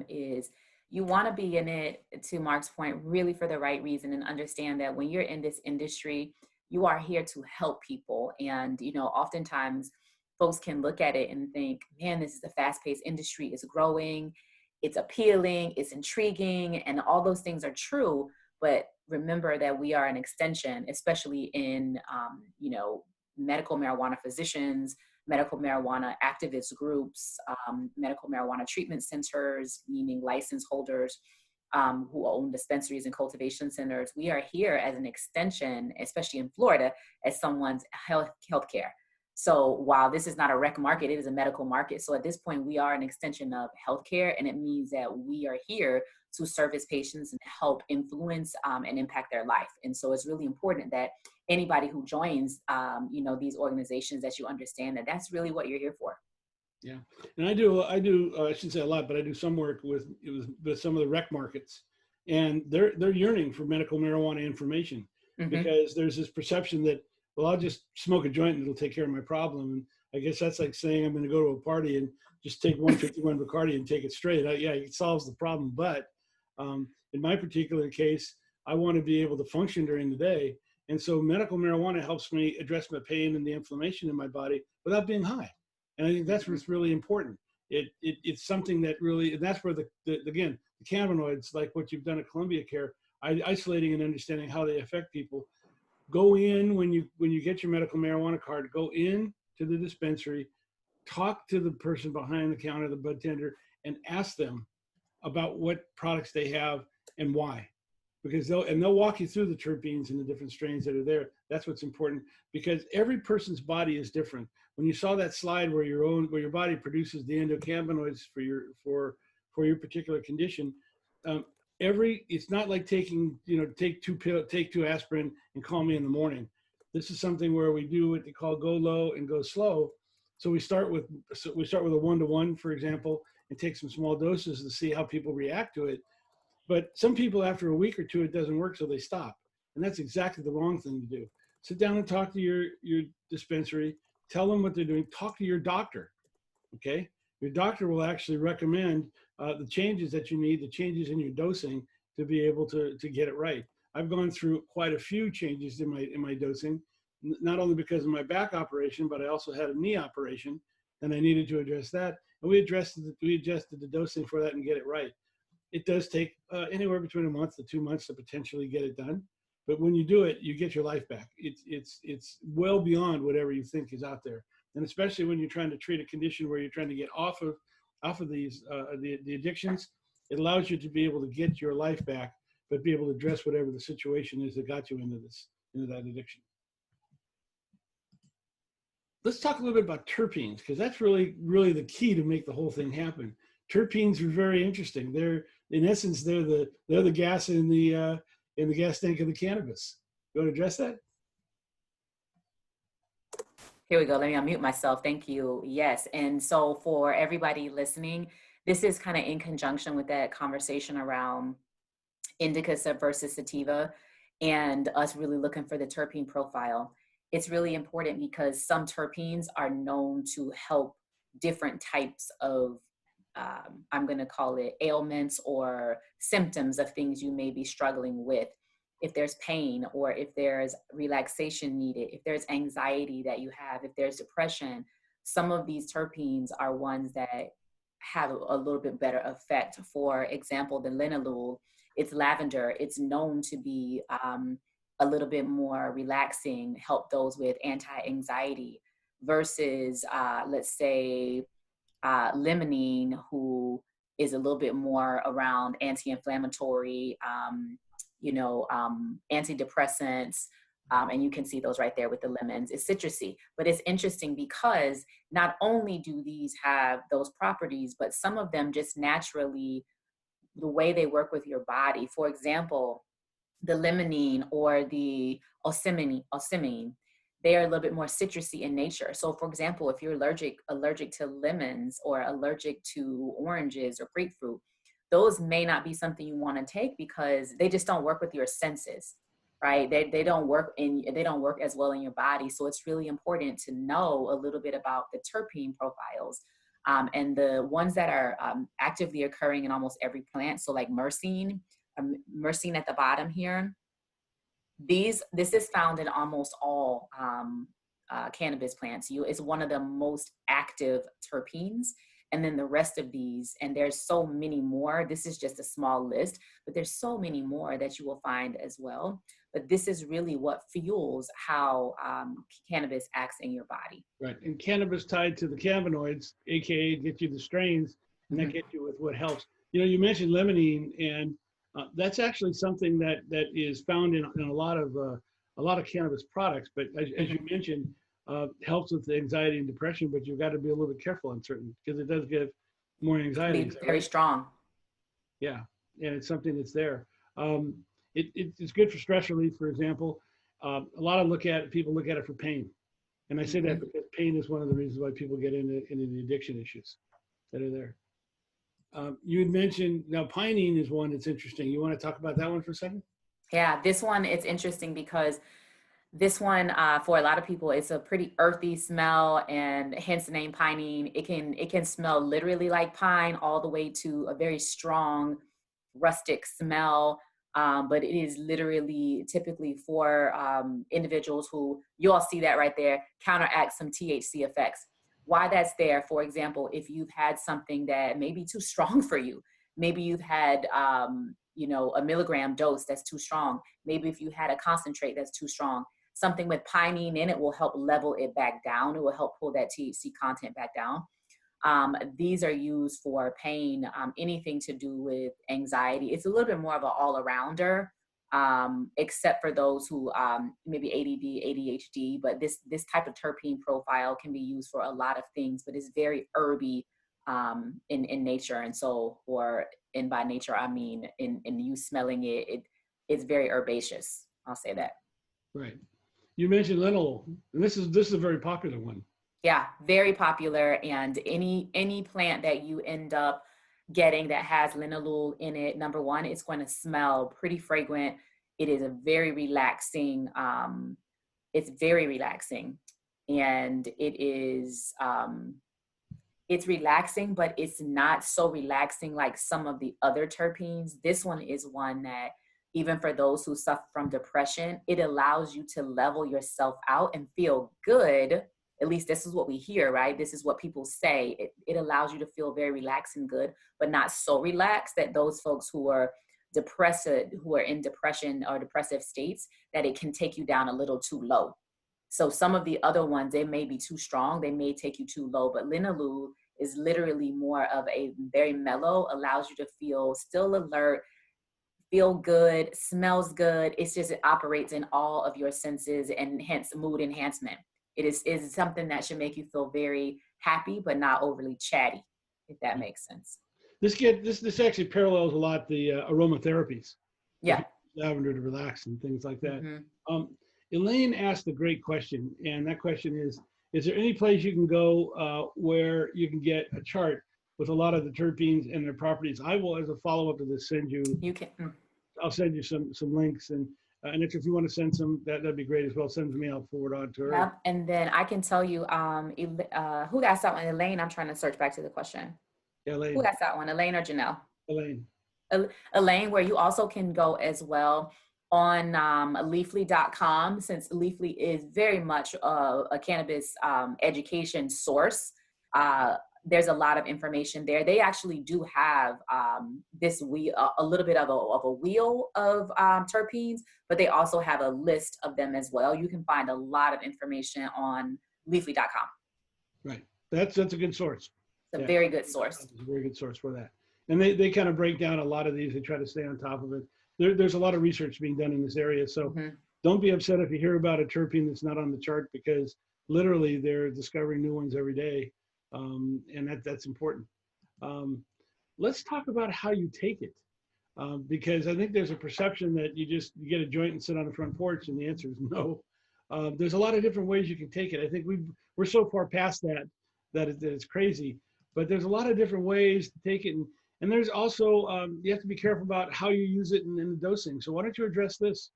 is you want to be in it, to Marc's point, really for the right reason, and understand that when you're in this industry, you are here to help people. And, you know, oftentimes folks can look at it and think, man, this is a fast-paced industry, it's growing, it's appealing, it's intriguing, and all those things are true. But remember that we are an extension, especially in, you know, medical marijuana physicians, medical marijuana activist groups, medical marijuana treatment centers, meaning license holders who own dispensaries and cultivation centers. We are here as an extension, especially in Florida, as someone's healthcare. So while this is not a rec market, it is a medical market. So at this point, we are an extension of healthcare, and it means that we are here to service patients and help influence and impact their life. And so it's really important that anybody who joins, you know, these organizations, that you understand that that's really what you're here for. Yeah, and I shouldn't say a lot, but I do some work with some of the rec markets, and they're yearning for medical marijuana information because there's this perception that, well, I'll just smoke a joint and it'll take care of my problem. And I guess that's like saying I'm going to go to a party and just take 151 Bacardi and take it straight. Yeah, it solves the problem, but in my particular case, I want to be able to function during the day, and so medical marijuana helps me address my pain and the inflammation in my body without being high. And I think that's what's really important. It's something that really, and that's where again, the cannabinoids, like what you've done at Columbia Care, isolating and understanding how they affect people. Go in when you get your medical marijuana card, go in to the dispensary, talk to the person behind the counter, the bud tender, and ask them about what products they have and why. Because they'll walk you through the terpenes and the different strains that are there. That's what's important, because every person's body is different. When you saw that slide where your body produces the endocannabinoids for your particular condition, it's not like take two aspirin and call me in the morning. This is something where we do what they call go low and go slow. So we start with a 1-to-1, for example, and take some small doses to see how people react to it. But some people, after a week or two, it doesn't work, so they stop. And that's exactly the wrong thing to do. Sit down and talk to your dispensary, tell them what they're doing, talk to your doctor, okay? Your doctor will actually recommend the changes that you need, the changes in your dosing to be able to get it right. I've gone through quite a few changes in my dosing, not only because of my back operation, but I also had a knee operation, and I needed to address that. And we adjusted the dosing for that and get it right. It does take anywhere between a month to 2 months to potentially get it done. But when you do it, you get your life back. It's well beyond whatever you think is out there. And especially when you're trying to treat a condition where you're trying to get off of these the addictions, it allows you to be able to get your life back, but be able to address whatever the situation is that got you into that addiction. Let's talk a little bit about terpenes, because that's really the key to make the whole thing happen. Terpenes are very interesting. In essence, they're the gas in the gas tank of the cannabis. You want to address that? Here we go. Let me unmute myself. Thank you. Yes. And so for everybody listening, this is kind of in conjunction with that conversation around indica versus sativa and us really looking for the terpene profile. It's really important because some terpenes are known to help different types of I'm going to call it ailments or symptoms of things you may be struggling with. If there's pain, or if there's relaxation needed, if there's anxiety that you have, if there's depression, some of these terpenes are ones that have a little bit better effect. For example, the LINALOOL, it's lavender. It's known to be a little bit more relaxing, help those with anti-anxiety versus, let's say, LIMONENE, who is a little bit more around anti-inflammatory, antidepressants, and you can see those right there with the lemons. It's citrusy, but it's interesting because not only do these have those properties, but some of them just naturally, the way they work with your body. For example, limonene or the ocimene, they are a little bit more citrusy in nature. So for example, if you're allergic to lemons or allergic to oranges or grapefruit, those may not be something you want to take because they just don't work with your senses, right? They don't work as well in your body. So it's really important to know a little bit about the terpene profiles. And the ones that are actively occurring in almost every plant. So like myrcene at the bottom here. This is found in almost all cannabis plants. It's one of the most active terpenes. And then the rest of these, and there's so many more. This is just a small list, but there's so many more that you will find as well. But this is really what fuels how cannabis acts in your body. Right, and cannabis tied to the cannabinoids, AKA get you the strains, and that get you with what helps. You know, you mentioned limonene, and that's actually something that is found in a lot of cannabis products. But as you mentioned, helps with anxiety and depression. But you've got to be a little bit careful on certain because it does give more anxiety. Very strong. Yeah, and it's something that's there. It's good for stress relief, for example. A lot of people look at it for pain, and I say that because pain is one of the reasons why people get into the addiction issues that are there. You had mentioned, now pinene is one that's interesting. You want to talk about that one for a second? Yeah, this one, it's interesting because this one, for a lot of people, it's a pretty earthy smell, and hence the name pinene. It can smell literally like pine all the way to a very strong rustic smell. But it is literally typically for individuals who, you all see that right there, counteract some THC effects. Why that's there, for example, if you've had something that may be too strong for you, maybe you've had, a milligram dose that's too strong. Maybe if you had a concentrate that's too strong, something with pinene in it will help level it back down. It will help pull that THC content back down. These are used for pain, anything to do with anxiety. It's a little bit more of an all-arounder, except for those who maybe ADD, ADHD, but this type of terpene profile can be used for a lot of things, but it's very herby in nature. And so, and by nature, I mean in you smelling it's very herbaceous. I'll say that. Right. You mentioned linalool, and this is a very popular one. Yeah, very popular. And any plant that you end up getting that has linalool in it, number one, it's going to smell pretty fragrant. It is a very relaxing. It's very relaxing, and it is. It's relaxing, but it's not so relaxing like some of the other terpenes. This one is one that, even for those who suffer from depression, it allows you to level yourself out and feel good. At least this is what we hear, right? This is what people say. It allows you to feel very relaxed and good, but not so relaxed that those folks who are depressed, who are in depression or depressive states, that it can take you down a little too low. So some of the other ones, they may be too strong. They may take you too low, but linalool is literally more of a very mellow, allows you to feel still alert, feel good, smells good. It's just, it operates in all of your senses and hence mood enhancement. It is something that should make you feel very happy, but not overly chatty, if that makes sense. This actually parallels a lot the aromatherapies. Yeah. Lavender to relax and things like that. Mm-hmm. Elaine asked a great question, and that question is there any place you can go where you can get a chart with a lot of the terpenes and their properties? I will, as a follow-up to this, send you. You can. I'll send you some links, and if you want to send some, that'd be great as well. Send to me, I'll forward on to her. Yep. And then I can tell you, who got that one? Elaine. I'm trying to search back to the question. Elaine. Who got that one? Elaine or Janelle? Elaine. Elaine, where you also can go as well on Leafly.com, since Leafly is very much a cannabis education source. There's a lot of information there. They actually do have this wheel, a little bit of a wheel of terpenes, but they also have a list of them as well. You can find a lot of information on Leafly.com. Right. That's a good source. It's a very good source. It's a very good source for that. And they kind of break down a lot of these. They try to stay on top of it. There's a lot of research being done in this area. So don't be upset if you hear about a terpene that's not on the chart, because literally they're discovering new ones every day. And that's important. Let's talk about how you take it. because I think there's a perception that you get a joint and sit on the front porch, and the answer is no. There's a lot of different ways you can take it. I think we're so far past that it's crazy, but there's a lot of different ways to take it. And there's also, you have to be careful about how you use it in the dosing. So why don't you address this?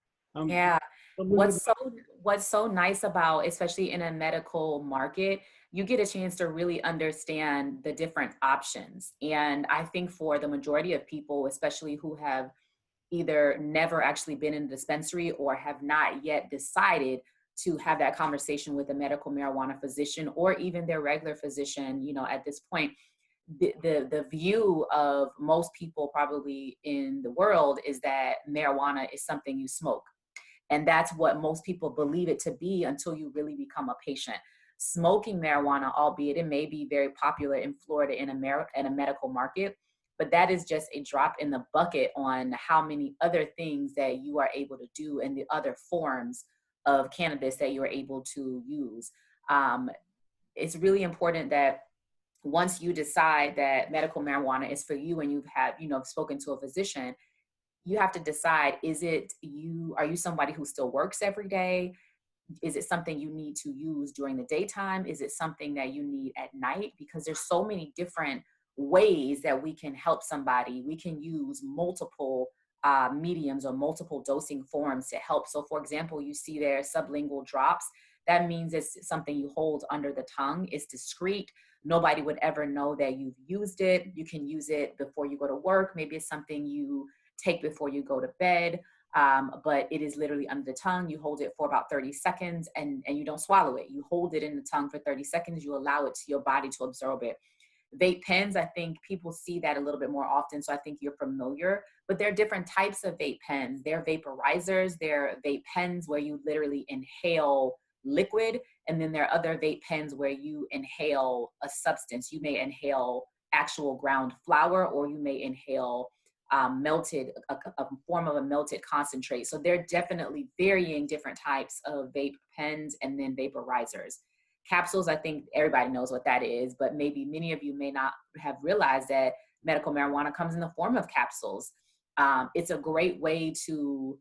Yeah. What's so nice about, especially in a medical market, you get a chance to really understand the different options. And I think for the majority of people, especially who have either never actually been in a dispensary or have not yet decided to have that conversation with a medical marijuana physician or even their regular physician, you know, at this point, the view of most people probably in the world is that marijuana is something you smoke. And that's what most people believe it to be until you really become a patient. Smoking marijuana, albeit it may be very popular in Florida in a medical market, but that is just a drop in the bucket on how many other things that you are able to do and the other forms of cannabis that you're able to use. It's really important that once you decide that medical marijuana is for you and you've spoken to a physician, you have to decide, are you somebody who still works every day? Is it something you need to use during the daytime? Is it something that you need at night? Because there's so many different ways that we can help somebody. We can use multiple mediums or multiple dosing forms to help. So for example, you see there sublingual drops. That means it's something you hold under the tongue. It's discreet. Nobody would ever know that you've used it. You can use it before you go to work. Maybe it's something you take before you go to bed, but it is literally under the tongue. You hold it for about 30 seconds and you don't swallow it. You hold it in the tongue for 30 seconds. You allow it to your body to absorb it. Vape pens, I think people see that a little bit more often, so I think you're familiar, but there are different types of vape pens. There are vaporizers, there are vape pens where you literally inhale liquid, and then there are other vape pens where you inhale a substance. You may inhale actual ground flour, or you may inhale a form of a melted concentrate. So there are definitely varying different types of vape pens and then vaporizers. Capsules, I think everybody knows what that is, but maybe many of you may not have realized that medical marijuana comes in the form of capsules. It's a great way to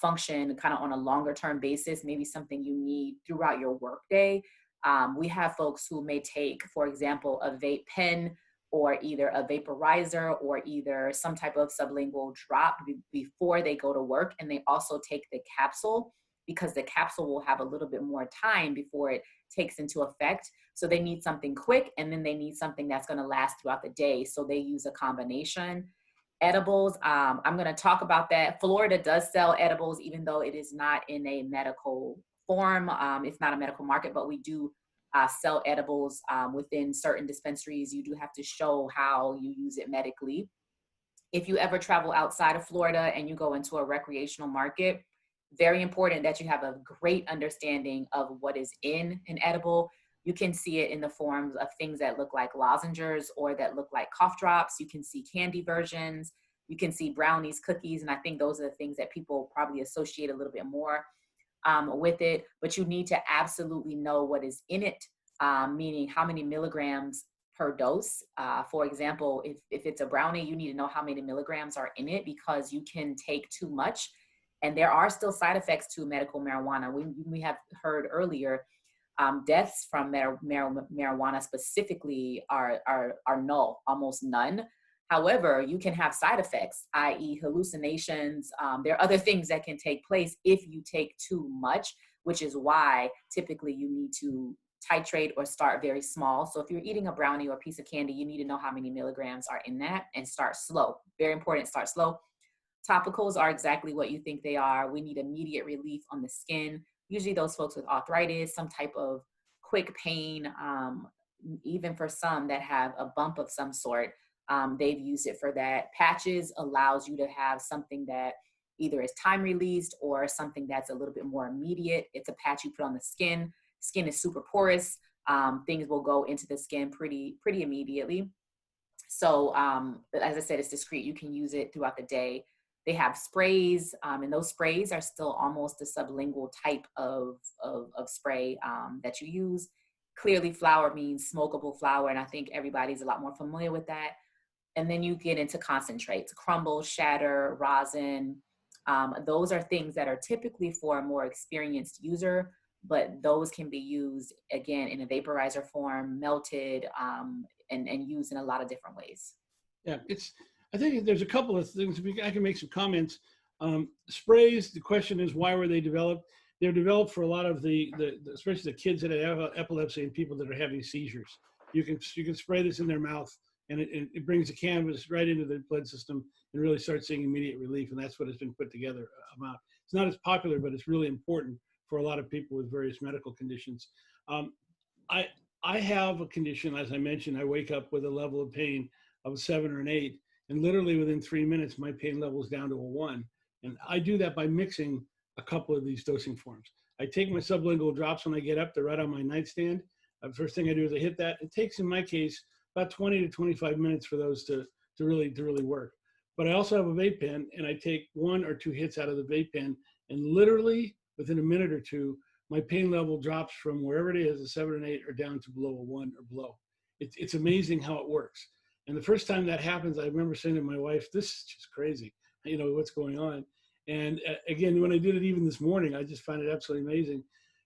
function kind of on a longer term basis, maybe something you need throughout your workday. We have folks who may take, for example, a vape pen or either a vaporizer or either some type of sublingual drop before they go to work. And they also take the capsule because the capsule will have a little bit more time before it takes into effect. So they need something quick, and then they need something that's going to last throughout the day. So they use a combination. Edibles, I'm going to talk about that. Florida does sell edibles, even though it is not in a medical form. It's not a medical market, but we do sell edibles within certain dispensaries. You do have to show how you use it medically. If you ever travel outside of Florida and you go into a recreational market, very important that you have a great understanding of what is in an edible. You can see it in the forms of things that look like lozenges or that look like cough drops. You can see candy versions. You can see brownies, cookies, and I think those are the things that people probably associate a little bit more with it. But you need to absolutely know what is in it, meaning how many milligrams per dose. For example, if it's a brownie, you need to know how many milligrams are in it, because you can take too much. And there are still side effects to medical marijuana. We have heard earlier, deaths from marijuana specifically are null, almost none. However, you can have side effects, i.e. hallucinations. There are other things that can take place if you take too much, which is why typically you need to titrate or start very small. So if you're eating a brownie or a piece of candy, you need to know how many milligrams are in that and start slow. Very important, start slow. Topicals are exactly what you think they are. We need immediate relief on the skin. Usually those folks with arthritis, some type of quick pain, even for some that have a bump of some sort, they've used it for that. Patches allows you to have something that either is time released or something that's a little bit more immediate. It's a patch you put on the skin. Skin is super porous. Things will go into the skin pretty immediately. So as I said, it's discreet. You can use it throughout the day. They have sprays, and those sprays are still almost a sublingual type of spray that you use. Clearly, flower means smokable flower, and I think everybody's a lot more familiar with that. And then you get into concentrates, crumble, shatter, rosin. Those are things that are typically for a more experienced user, but those can be used again in a vaporizer form, melted, and used in a lot of different ways. Yeah, I think there's a couple of things. I can make some comments. Sprays, the question is, why were they developed? They're developed for a lot of especially the kids that have epilepsy and people that are having seizures. You can spray this in their mouth, and it brings the cannabis right into the blood system and really starts seeing immediate relief. And that's what has been put together about. It's not as popular, but it's really important for a lot of people with various medical conditions. I have a condition, as I mentioned, I wake up with a level of pain of a 7 or an 8, and literally within 3 minutes, my pain level is down to a 1. And I do that by mixing a couple of these dosing forms. I take my sublingual drops when I get up. They're right on my nightstand. The first thing I do is I hit that. It takes, in my case, about 20 to 25 minutes for those to really work. But I also have a vape pen, and I take 1 or 2 hits out of the vape pen, and literally within a minute or two, my pain level drops from wherever it is, a 7 or an 8, or down to below a 1 or below. It's amazing how it works. And the first time that happens, I remember saying to my wife, "This is just crazy. You know, what's going on?" And again, when I did it even this morning, I just find it absolutely amazing.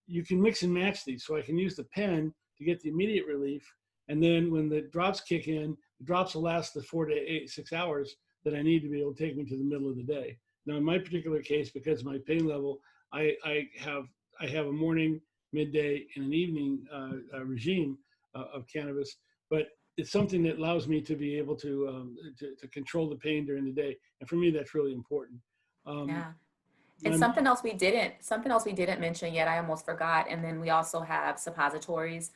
You can mix and match these. So I can use the pen to get the immediate relief. And then when the drops kick in, the drops will last the 4 to 6 hours that I need to be able to take me to the middle of the day. Now, in my particular case, because of my pain level, I have a morning, midday, and an evening regime of cannabis, but it's something that allows me to be able to control the pain during the day. And for me, that's really important. Yeah. And something else we didn't mention yet, I almost forgot. And then we also have suppositories.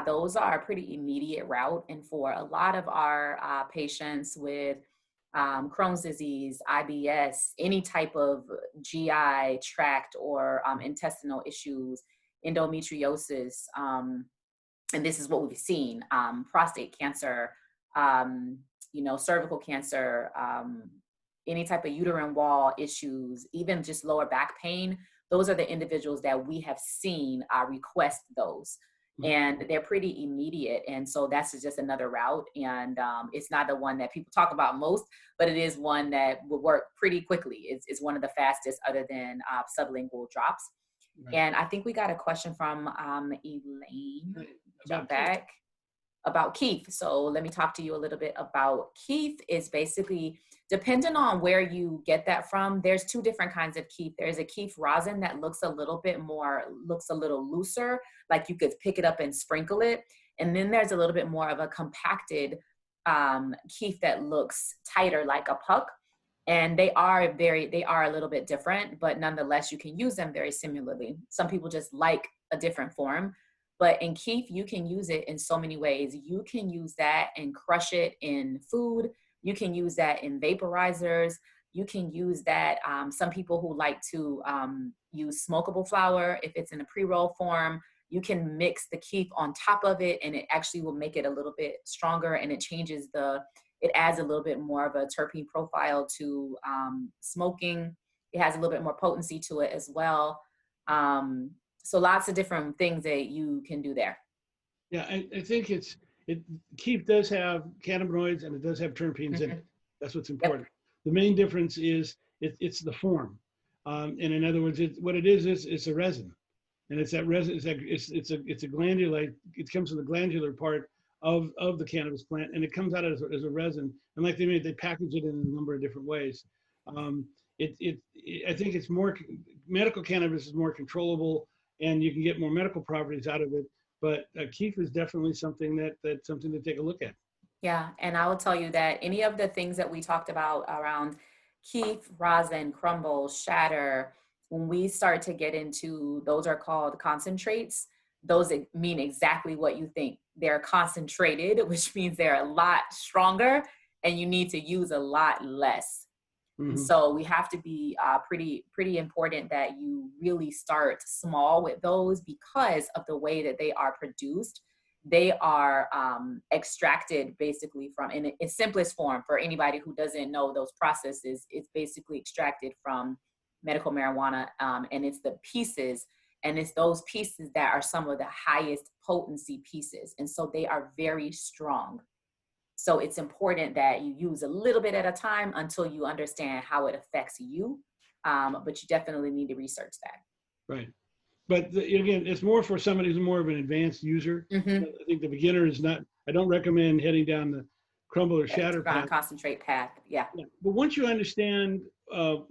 Those are a pretty immediate route. And for a lot of our patients with Crohn's disease, IBS, any type of GI tract or intestinal issues, endometriosis, and this is what we've seen, prostate cancer, cervical cancer, any type of uterine wall issues, even just lower back pain. Those are the individuals that we have seen request those. And they're pretty immediate. And so that's just another route. And it's not the one that people talk about most, but it is one that will work pretty quickly. It's one of the fastest other than sublingual drops. Right. And I think we got a question from Elaine, jump back, about Keith. So let me talk to you a little bit about Keith. Is basically, depending on where you get that from, there's 2 different kinds of Keith. There's a Keith rosin that looks a little looser, like you could pick it up and sprinkle it. And then there's a little bit more of a compacted Keith that looks tighter, like a puck. And they are a little bit different, but nonetheless, you can use them very similarly. Some people just like a different form. But in Keith, you can use it in so many ways. You can use that and crush it in food. You can use that in vaporizers. You can use that. Some people who like to use smokable flower, if it's in a pre-roll form, you can mix the Keith on top of it, and it actually will make it a little bit stronger, and it adds a little bit more of a terpene profile to smoking. It has a little bit more potency to it as well. So lots of different things that you can do there. Yeah, I think Keith does have cannabinoids and it does have terpenes in it. That's what's important. Yep. The main difference is it's the form. And in other words, what it is it's a resin. And it's that resin, it's a glandular, it comes from the glandular part of the cannabis plant, and it comes out as a resin. And like they package it in a number of different ways. I think it's more, medical cannabis is more controllable, and you can get more medical properties out of it. But Keith is definitely something that's something to take a look at. Yeah, and I will tell you that any of the things that we talked about around Keith, rosin, crumble, shatter, when we start to get into, those are called concentrates. Those mean exactly what you think. They're concentrated, which means they're a lot stronger, and you need to use a lot less. Mm-hmm. So we have to be pretty important that you really start small with those, because of the way that they are produced. They are extracted basically from, in its simplest form for anybody who doesn't know those processes, it's basically extracted from medical marijuana, and it's the pieces, and it's those pieces that are some of the highest potency pieces. And so they are very strong. So it's important that you use a little bit at a time until you understand how it affects you. But you definitely need to research that. Right. But again, it's more for somebody who's more of an advanced user. Mm-hmm. I think the beginner is not, I don't recommend heading down the crumble or shatter path. Concentrate path. Yeah. Yeah. But once you understand,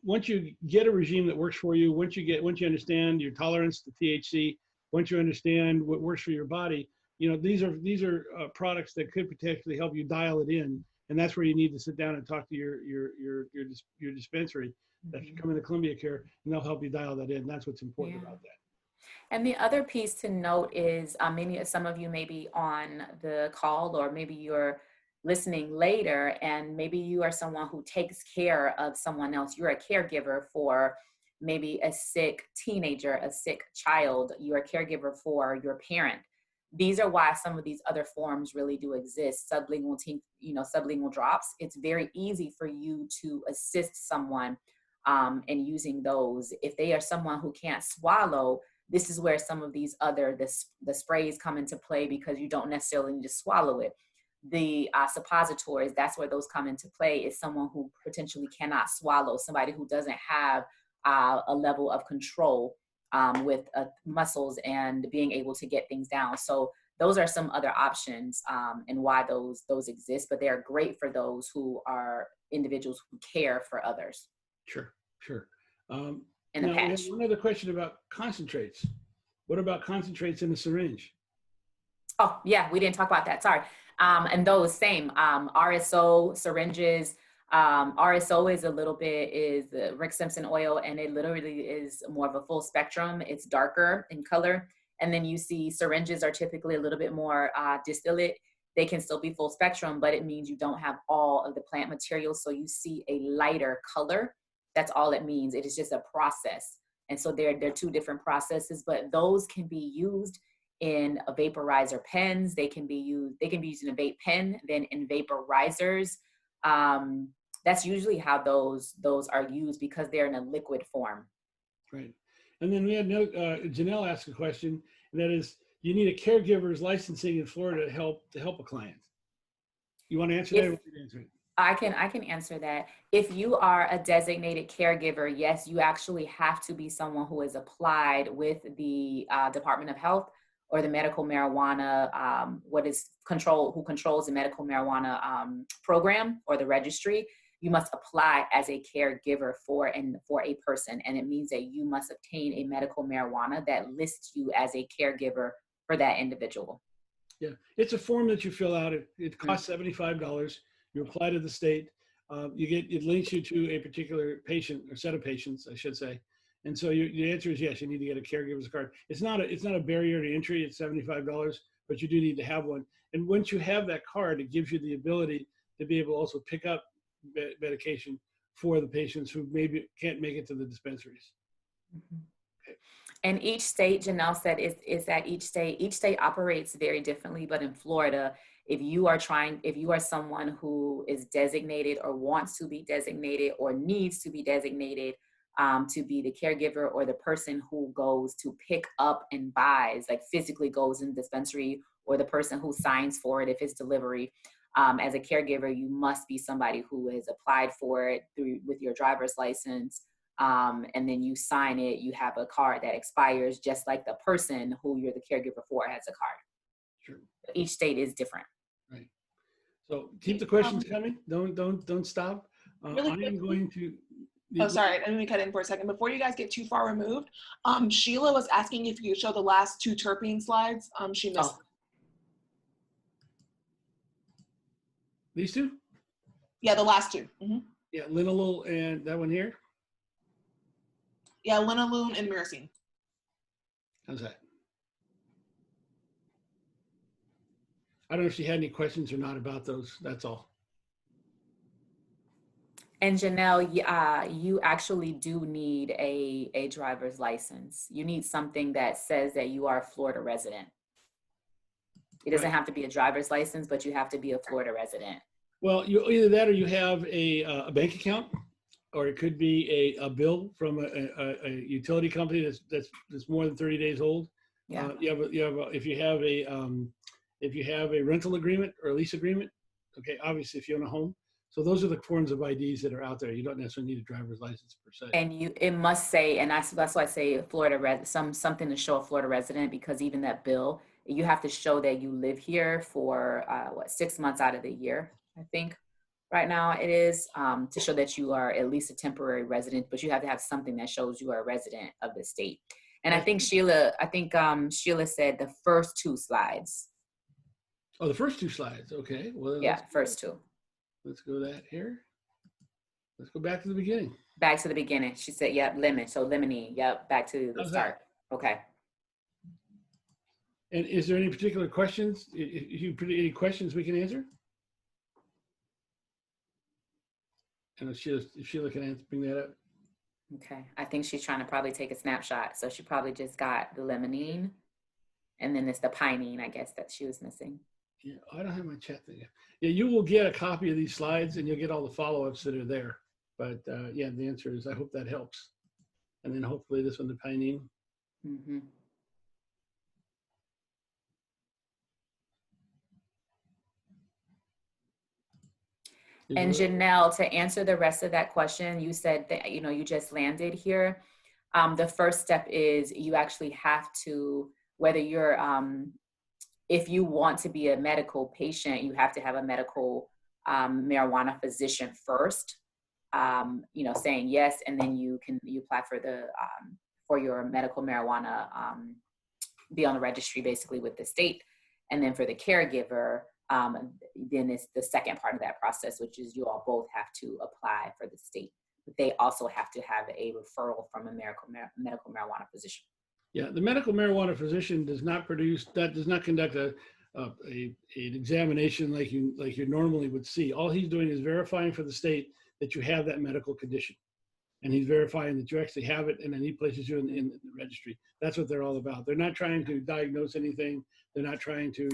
once you get a regime that works for you, once you understand your tolerance to THC, once you understand what works for your body, you know, these are products that could potentially help you dial it in. And that's where you need to sit down and talk to your dispensary that you come into Columbia Care, and they'll help you dial that in. That's what's important about that. And the other piece to note is maybe some of you may be on the call, or maybe you're listening later, and maybe you are someone who takes care of someone else. You're a caregiver for maybe a sick teenager, a sick child. You're a caregiver for your parent. These are why some of these other forms really do exist. Sublingual drops. It's very easy for you to assist someone in using those. If they are someone who can't swallow, this is where some of these other, the sprays come into play, because you don't necessarily need to swallow it. The suppositories, that's where those come into play, is someone who potentially cannot swallow, somebody who doesn't have a level of control with muscles and being able to get things down. So those are some other options and why those exist, but they are great for those who are individuals who care for others. Sure. And a now, patch. one other question about concentrates. What about concentrates in a syringe? Oh, yeah, we didn't talk about that. Sorry. And those same RSO syringes. RSO is the Rick Simpson oil, and it literally is more of a full spectrum. It's darker in color. And then you see syringes are typically a little bit more distillate. They can still be full spectrum, but it means you don't have all of the plant materials. So you see a lighter color. That's all it means. It is just a process. And so they're two different processes, but those can be used in a vaporizer pens. They can be used in a vape pen, then in vaporizers. That's usually how those are used, because they're in a liquid form. Right. And then we had Janelle asked a question, and that is, you need a caregiver's licensing in Florida to help a client. You want to answer that? Or answer it? I can answer that. If you are a designated caregiver, yes, you actually have to be someone who is applied with the Department of Health or the medical marijuana, who controls the medical marijuana program or the registry. You must apply as a caregiver for a person, and it means that you must obtain a medical marijuana that lists you as a caregiver for that individual. Yeah, it's a form that you fill out. It costs $75. You apply to the state. It links you to a particular patient or set of patients, I should say. And so the answer is yes. You need to get a caregiver's card. It's not a barrier to entry. It's $75, but you do need to have one. And once you have that card, it gives you the ability to be able to also pick up medication for the patients who maybe can't make it to the dispensaries. Mm-hmm. Okay. And each state, Janelle said, is that each state operates very differently. But in Florida, if you are someone who is designated or wants to be designated or needs to be designated to be the caregiver or the person who goes to pick up and buys, like physically goes in the dispensary, or the person who signs for it if it's delivery, as a caregiver, you must be somebody who has applied for it with your driver's license. And then you sign it, you have a card that expires, just like the person who you're the caregiver for has a card. Sure. Each state is different. Right. So keep the questions coming. Don't stop. Really I am going to. Oh, sorry, let me cut in for a second. Before you guys get too far removed, Sheila was asking if you could show the last two terpene slides. She missed. These two? Yeah, the last two. Mm-hmm. Yeah, linalool and that one here. Yeah, linalool and myrcene. How's that? I don't know if she had any questions or not about those. That's all. And Janelle, you actually do need a driver's license. You need something that says that you are a Florida resident. It doesn't have to be a driver's license, but you have to be a Florida resident. Well, either that or you have a bank account, or it could be a bill from a utility company that's more than 30 days old. Yeah. If you have a rental agreement or a lease agreement, Okay, obviously if you own a home. So those are the forms of IDs that are out there. You don't necessarily need a driver's license per se. And it must say, and that's why I say Florida something to show a Florida resident, because even that bill, you have to show that you live here for 6 months out of the year, I think. Right now it is to show that you are at least a temporary resident, but you have to have something that shows you are a resident of the state. And I think Sheila said the first 2 slides. Oh, the first 2 slides. Okay. Well, Yeah, first 2. Let's go that here. Let's go back to the beginning. Back to the beginning. She said, yep, lemon. So limonene. Yep, back to the start. Okay. And is there any particular questions? If you put any questions we can answer? And if Sheila can bring that up. Okay. I think she's trying to probably take a snapshot. So she probably just got the limonene. And then it's the pinene, I guess, that she was missing. Yeah, I don't have my chat thing. Yeah, you will get a copy of these slides and you'll get all the follow-ups that are there. But yeah, the answer is I hope that helps. And then hopefully this one, the pinene. Mm-hmm. And Janelle, to answer the rest of that question, you said that, you just landed here. The first step is you actually have to, whether you're, if you want to be a medical patient, you have to have a medical marijuana physician first, saying yes, and then you apply for your medical marijuana, be on the registry basically with the state. And then for the caregiver, then it's the second part of that process, which is you all both have to apply for the state. But they also have to have a referral from a medical marijuana physician. Yeah, the medical marijuana physician does not conduct an examination like you normally would see. All he's doing is verifying for the state that you have that medical condition. And he's verifying that you actually have it, and then he places you in the registry. That's what they're all about. They're not trying to diagnose anything. They're not trying to,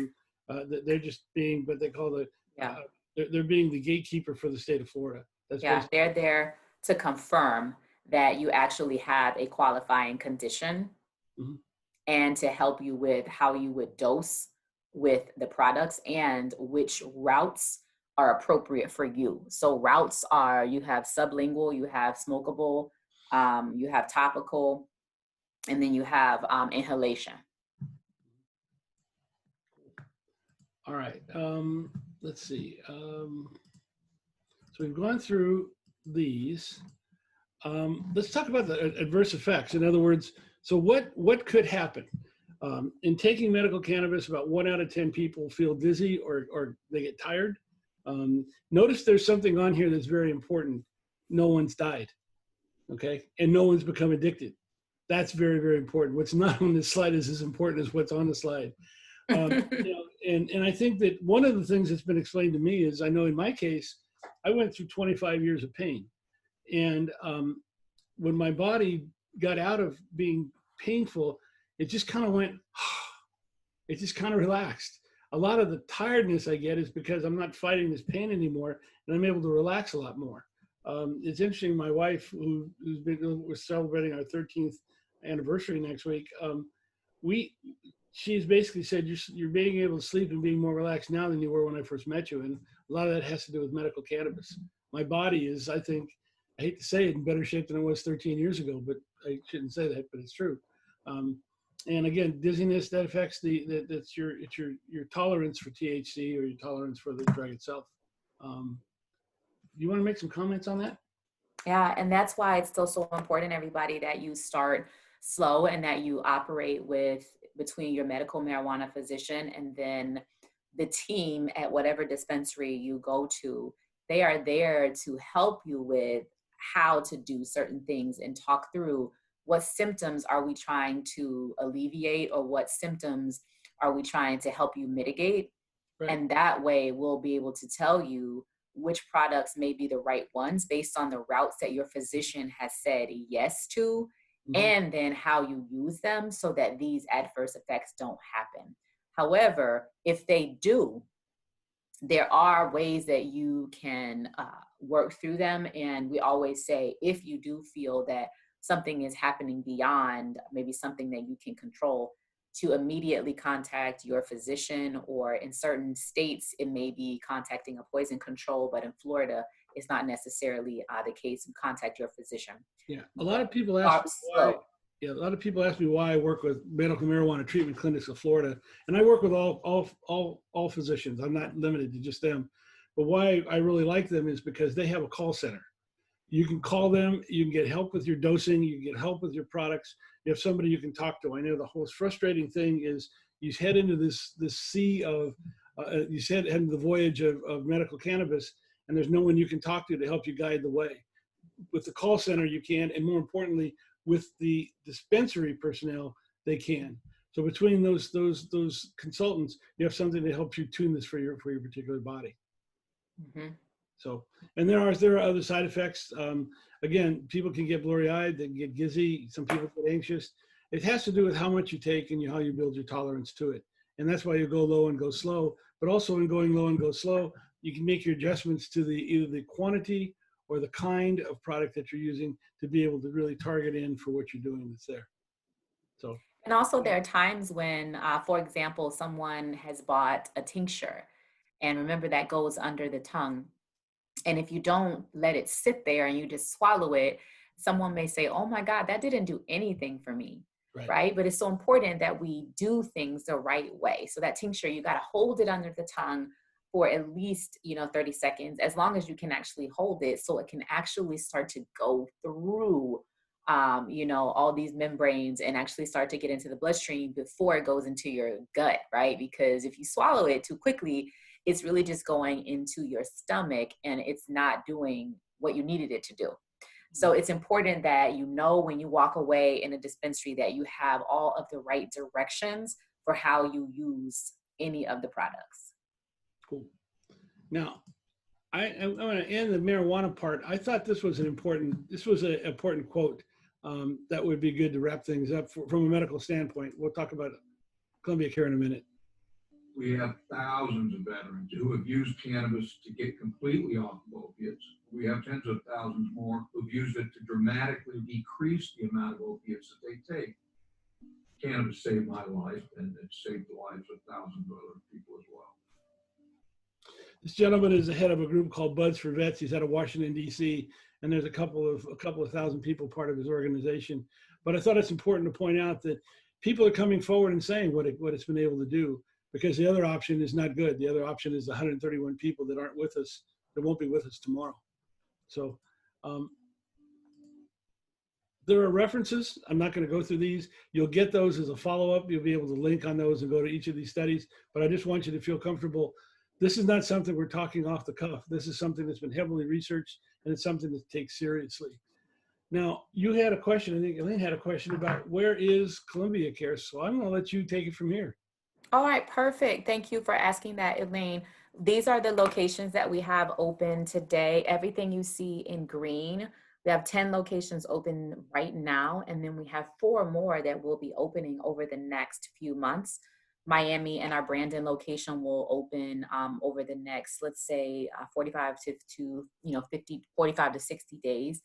they're just being what they call they're being the gatekeeper for the state of Florida. They're there to confirm that you actually have a qualifying condition. Mm-hmm. And to help you with how you would dose with the products and which routes are appropriate for you. So routes are, you have sublingual, you have smokable, you have topical, and then you have inhalation. All right, let's see. So we've gone through these. Let's talk about the adverse effects. In other words, so what could happen? In taking medical cannabis, about 1 out of 10 people feel dizzy or they get tired. Notice there's something on here that's very important. No one's died, okay? And no one's become addicted. That's very, very important. What's not on this slide is as important as what's on the slide. And I think that one of the things that's been explained to me is, I know in my case, I went through 25 years of pain. And when my body got out of being painful, it just kind of went, it just kind of relaxed. A lot of the tiredness I get is because I'm not fighting this pain anymore, and I'm able to relax a lot more. It's interesting, my wife, we're celebrating our 13th anniversary next week, she's basically said, you're being able to sleep and being more relaxed now than you were when I first met you, and a lot of that has to do with medical cannabis. My body is, I think, I hate to say it, in better shape than it was 13 years ago, but I shouldn't say that, but it's true. And again, dizziness, that affects it's your tolerance for THC or your tolerance for the drug itself. You want to make some comments on that? Yeah, and that's why it's still so important, everybody, that you start slow and that you operate between your medical marijuana physician and then the team at whatever dispensary you go to. They are there to help you with how to do certain things and talk through what symptoms are we trying to alleviate or what symptoms are we trying to help you mitigate. Right. And that way we'll be able to tell you which products may be the right ones based on the routes that your physician has said yes to, and then how you use them so that these adverse effects don't happen. However, if they do, there are ways that you can work through them. And we always say, if you do feel that something is happening beyond maybe something that you can control, to immediately contact your physician, or in certain states, it may be contacting a poison control, but in Florida, it's not necessarily the case. You contact your physician. Yeah, a lot of people ask me why. Yeah, a lot of people ask me why I work with medical marijuana treatment clinics of Florida, and I work with all physicians. I'm not limited to just them. But why I really like them is because they have a call center. You can call them, you can get help with your dosing, you can get help with your products. You have somebody you can talk to. I know the most frustrating thing is you head into this sea of, you head into the voyage of medical cannabis, and there's no one you can talk to help you guide the way. With the call center, you can, and more importantly, with the dispensary personnel, they can. So between those consultants, you have something that helps you tune this for your particular body. Mm-hmm. So, and there are other side effects. Again, people can get blurry-eyed, they can get gizzy, some people get anxious. It has to do with how much you take and how you build your tolerance to it. And that's why you go low and go slow. But also in going low and go slow, you can make your adjustments to either the quantity or the kind of product that you're using to be able to really target in for what you're doing that's there. So. And also there are times when, for example, someone has bought a tincture, and remember that goes under the tongue. And if you don't let it sit there and you just swallow it, someone may say, oh my God, that didn't do anything for me, right? But it's so important that we do things the right way. So that tincture, you got to hold it under the tongue for at least, 30 seconds, as long as you can actually hold it, so it can actually start to go through, all these membranes and actually start to get into the bloodstream before it goes into your gut, right? Because if you swallow it too quickly, it's really just going into your stomach and it's not doing what you needed it to do. So it's important that when you walk away in a dispensary that you have all of the right directions for how you use any of the products. Cool. Now, I'm going to end the marijuana part. I thought this was an important quote that would be good to wrap things up from a medical standpoint. We'll talk about Columbia Care in a minute. We have thousands of veterans who have used cannabis to get completely off of opiates. We have tens of thousands more who've used it to dramatically decrease the amount of opiates that they take. Cannabis saved my life, and it saved the lives of thousands of other people as well. This gentleman is the head of a group called Buds for Vets. He's out of Washington, D.C., and there's a couple of thousand people part of his organization. But I thought it's important to point out that people are coming forward and saying what it's been able to do, because the other option is not good. The other option is the 131 people that aren't with us, that won't be with us tomorrow. So there are references. I'm not going to go through these. You'll get those as a follow-up. You'll be able to link on those and go to each of these studies. But I just want you to feel comfortable. This is not something we're talking off the cuff. This is something that's been heavily researched, and it's something to take seriously. Now, you had a question. I think Elaine had a question about where is Columbia Care. So I'm going to let you take it from here. All right, perfect. Thank you for asking that, Elaine. These are the locations that we have open today. Everything you see in green, we have 10 locations open right now, and then we have 4 more that will be opening over the next few months. Miami and our Brandon location will open over the next, let's say, 45 to 60 days.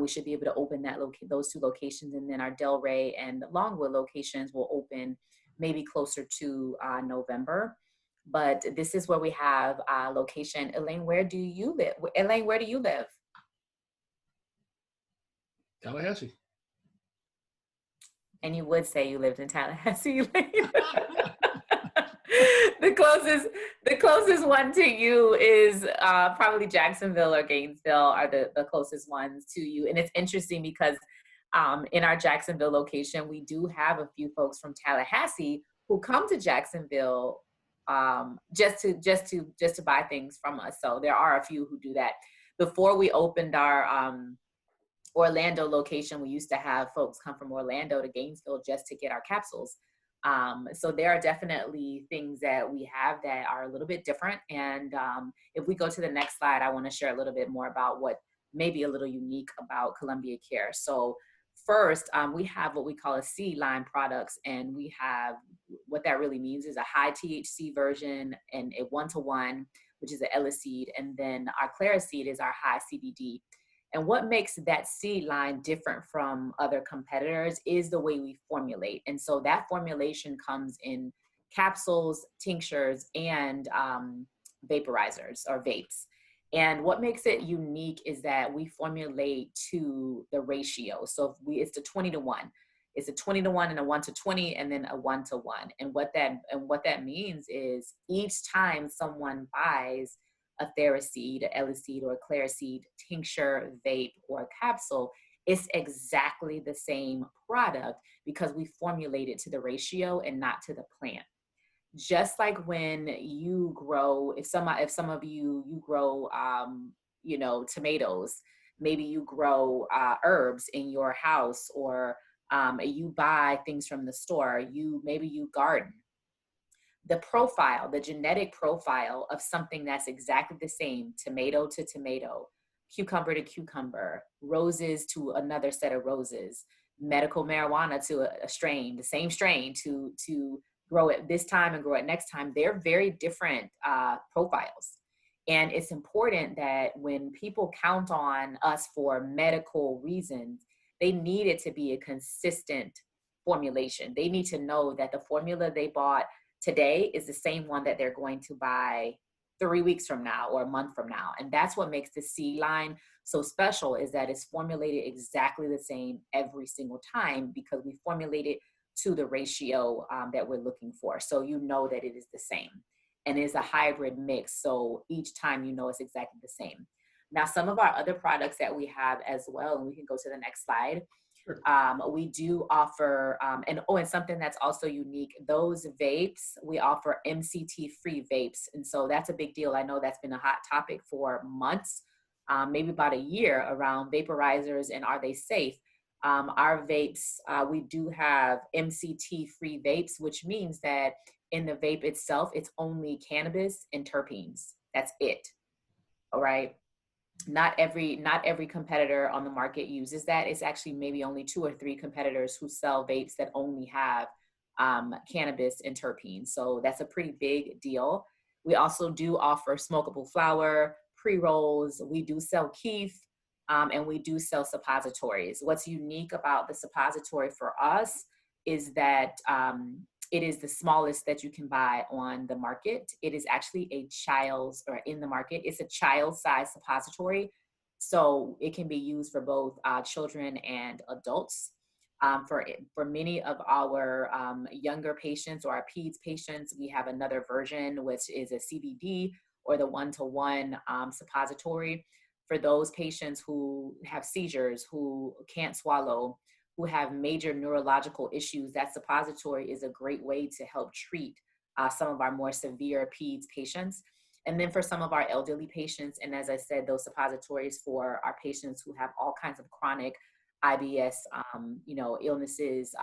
We should be able to open those 2 locations, and then our Delray and Longwood locations will open maybe closer to November. But this is where we have location. Elaine, where do you live? Elaine, where do you live? Tallahassee. And you would say you lived in Tallahassee, Elaine. The closest one to you is probably Jacksonville or Gainesville are the closest ones to you. And it's interesting because in our Jacksonville location, we do have a few folks from Tallahassee who come to Jacksonville just to buy things from us. So there are a few who do that. Before we opened our Orlando location, we used to have folks come from Orlando to Gainesville just to get our capsules. So there are definitely things that we have that are a little bit different. And if we go to the next slide, I want to share a little bit more about what may be a little unique about Columbia Care. So first, we have what we call a seed line products, and we have what that really means is a high THC version and a 1-to-1, which is an Ellis seed, and then our Clara seed is our high CBD. And what makes that seed line different from other competitors is the way we formulate. And so that formulation comes in capsules, tinctures, and vaporizers or vapes. And what makes it unique is that we formulate to the ratio. So it's a 20-to-1. It's a 20-to-1 and a 1-to-20 and then a 1-to-1. And what that means is each time someone buys a Theraseed, a Eliseed, or a Clariseed tincture, vape, or capsule, it's exactly the same product because we formulate it to the ratio and not to the plant. Just like when you grow, if some of you grow, tomatoes, maybe you grow herbs in your house, or you buy things from the store, maybe you garden. The genetic profile of something that's exactly the same, tomato to tomato, cucumber to cucumber, roses to another set of roses, medical marijuana to a strain, the same strain to grow it this time and grow it next time, they're very different profiles. And it's important that when people count on us for medical reasons, they need it to be a consistent formulation. They need to know that the formula they bought today is the same one that they're going to buy 3 weeks from now or a month from now. And that's what makes the seed line so special, is that it's formulated exactly the same every single time because we formulate it to the ratio that we're looking for. So you know that it is the same. And it's a hybrid mix. So each time you know it's exactly the same. Now, some of our other products that we have as well, and we can go to the next slide. Sure. We do offer, and something that's also unique, those vapes, we offer MCT-free vapes. And so that's a big deal. I know that's been a hot topic for months, maybe about a year, around vaporizers and are they safe? Our vapes, we do have MCT-free vapes, which means that in the vape itself, it's only cannabis and terpenes. That's it. All right. Not every competitor on the market uses that. It's actually maybe only 2 or 3 competitors who sell vapes that only have cannabis and terpenes. So that's a pretty big deal. We also do offer smokable flower, pre-rolls. We do sell kief, and we do sell suppositories. What's unique about the suppository for us is that it is the smallest that you can buy on the market. It is actually in the market, it's a child-sized suppository. So it can be used for both children and adults. For many of our younger patients or our peds patients, we have another version, which is a CBD or the 1-to-1 suppository. For those patients who have seizures, who can't swallow, who have major neurological issues, that suppository is a great way to help treat some of our more severe peds patients. And then for some of our elderly patients, and as I said, those suppositories for our patients who have all kinds of chronic IBS, illnesses,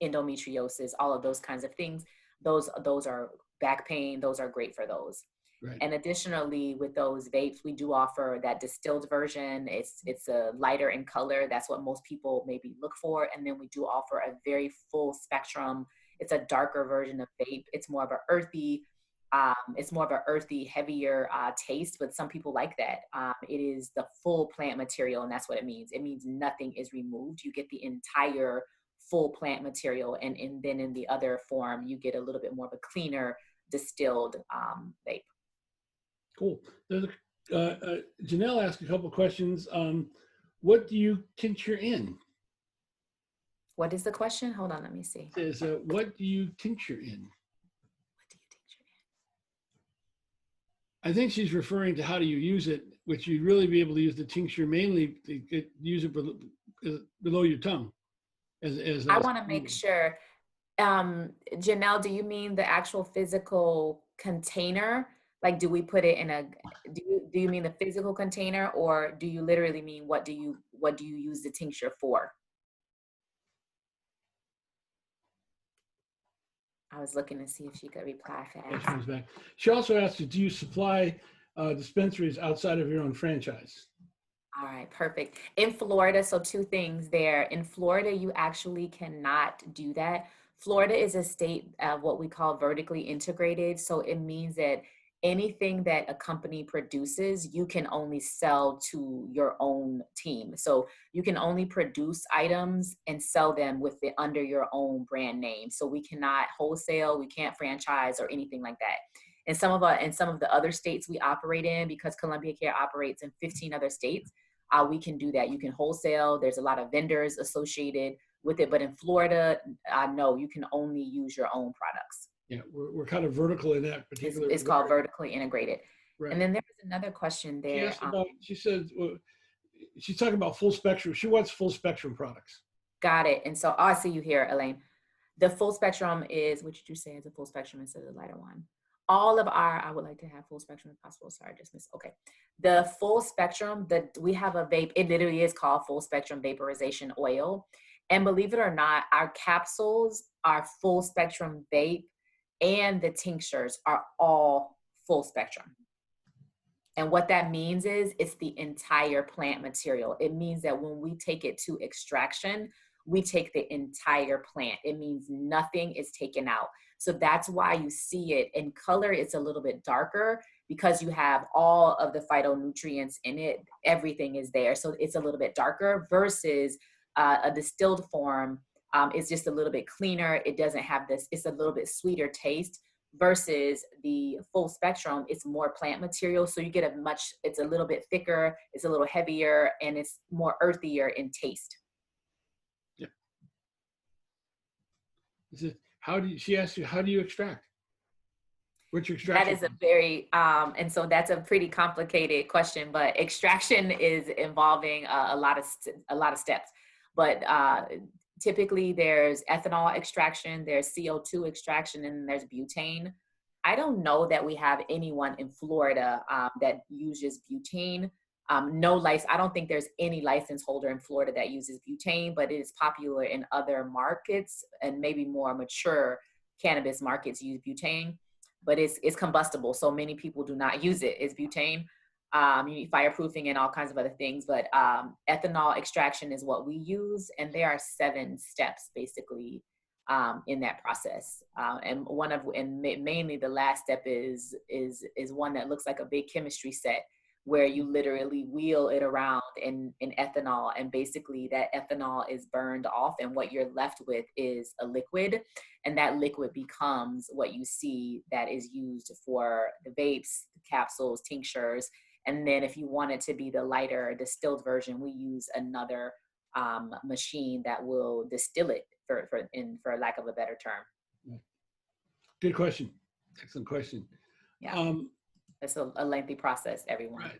endometriosis, all of those kinds of things, those are back pain, those are great for those. Right. And additionally, with those vapes, we do offer that distilled version. It's a lighter in color. That's what most people maybe look for. And then we do offer a very full spectrum. It's a darker version of vape. It's more of an earthy, heavier taste, but some people like that. It is the full plant material, and that's what it means. It means nothing is removed. You get the entire full plant material, and then in the other form, you get a little bit more of a cleaner, distilled vape. Cool. Janelle asked a couple questions. What do you tincture in? What is the question? Hold on, let me see. It says, what do you tincture in? What do you tincture in? I think she's referring to how do you use it, which you'd really be able to use the tincture mainly to use it below your tongue. I want to make sure. Janelle, do you mean the actual physical container? Like, do we put it in do you mean the physical container, or do you literally mean what do you use the tincture for? I was looking to see if she could reply fast. She also asked, do you supply dispensaries outside of your own franchise? All right, perfect. In Florida, so 2 things there. In Florida, you actually cannot do that. Florida is a state of what we call vertically integrated. So it means that anything that a company produces, you can only sell to your own team. So you can only produce items and sell them under your own brand name. So we cannot wholesale, we can't franchise or anything like that. In some of the other states we operate in, because Columbia Care operates in 15 other states, we can do that. You can wholesale. There's a lot of vendors associated with it, but in Florida, no, you can only use your own products. Yeah, we're kind of vertical in that particular. It's called vertically integrated. Right. And then there was another question there. She said, well, she's talking about full spectrum. She wants full spectrum products. Got it. And so I see you here, Elaine. The full spectrum is, what did you say is a full spectrum instead of the lighter one? All of our, I would like to have full spectrum if possible. Sorry, I just missed. Okay. The full spectrum, we have a vape. It literally is called full spectrum vaporization oil. And believe it or not, our capsules, our full spectrum vape, and the tinctures are all full spectrum. And what that means is it's the entire plant material. It means that when we take it to extraction, we take the entire plant. It means nothing is taken out. So that's why you see it in color. It's a little bit darker because you have all of the phytonutrients in it. Everything is there. So it's a little bit darker versus a distilled form. It's just a little bit cleaner. It doesn't have this, it's a little bit sweeter taste versus the full spectrum. It's more plant material. So you get it's a little bit thicker, it's a little heavier, and it's more earthier in taste. Yeah. She asked you, how do you extract? What's your extraction? That is a very, and so that's a pretty complicated question, but extraction is involving a lot of steps. But typically there's ethanol extraction, there's CO2 extraction, and there's butane. I don't know that we have anyone in Florida that uses butane. I don't think there's any license holder in Florida that uses butane, but it is popular in other markets, and maybe more mature cannabis markets use butane, but it's combustible. So many people do not use it. It's butane. You need fireproofing and all kinds of other things, but ethanol extraction is what we use, and there are 7 steps basically in that process. And mainly the last step is one that looks like a big chemistry set, where you literally wheel it around in ethanol, and basically that ethanol is burned off, and what you're left with is a liquid, and that liquid becomes what you see that is used for the vapes, the capsules, tinctures. And then if you want it to be the lighter distilled version, we use another machine that will distill it for lack of a better term. Good question. Excellent question. Yeah. It's a lengthy process, everyone. Right.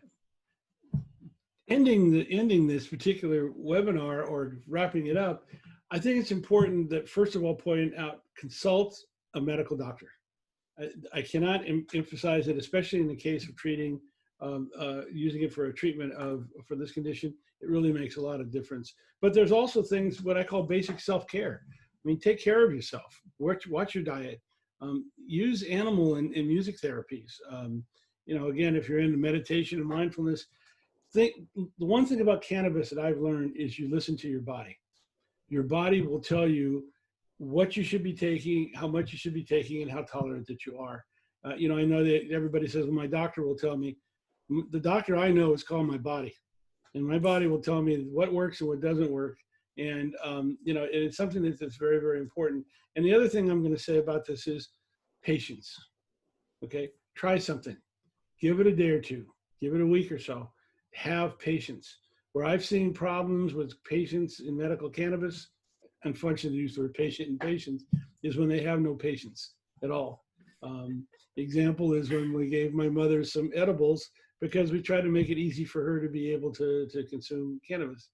Ending this particular webinar, or wrapping it up, I think it's important that, first of all, point out, consult a medical doctor. I cannot emphasize it, especially in the case of treating, using it for a treatment for this condition. It really makes a lot of difference. But there's also things, what I call basic self-care. I mean, take care of yourself. Watch your diet. Use animal and music therapies. Again, if you're into meditation and mindfulness, the one thing about cannabis that I've learned is you listen to your body. Your body will tell you what you should be taking, how much you should be taking, and how tolerant that you are. I know that everybody says, well, my doctor will tell me. The doctor I know is called my body, and my body will tell me what works and what doesn't work. And, it's something that's very, very important. And the other thing I'm going to say about this is patience. Okay. Try something, give it a day or two, give it a week or so, have patience. Where I've seen problems with patients in medical cannabis, unfortunately, the use the word patient and patience, is when they have no patience at all. Example is when we gave my mother some edibles because we tried to make it easy for her to be able to consume cannabis.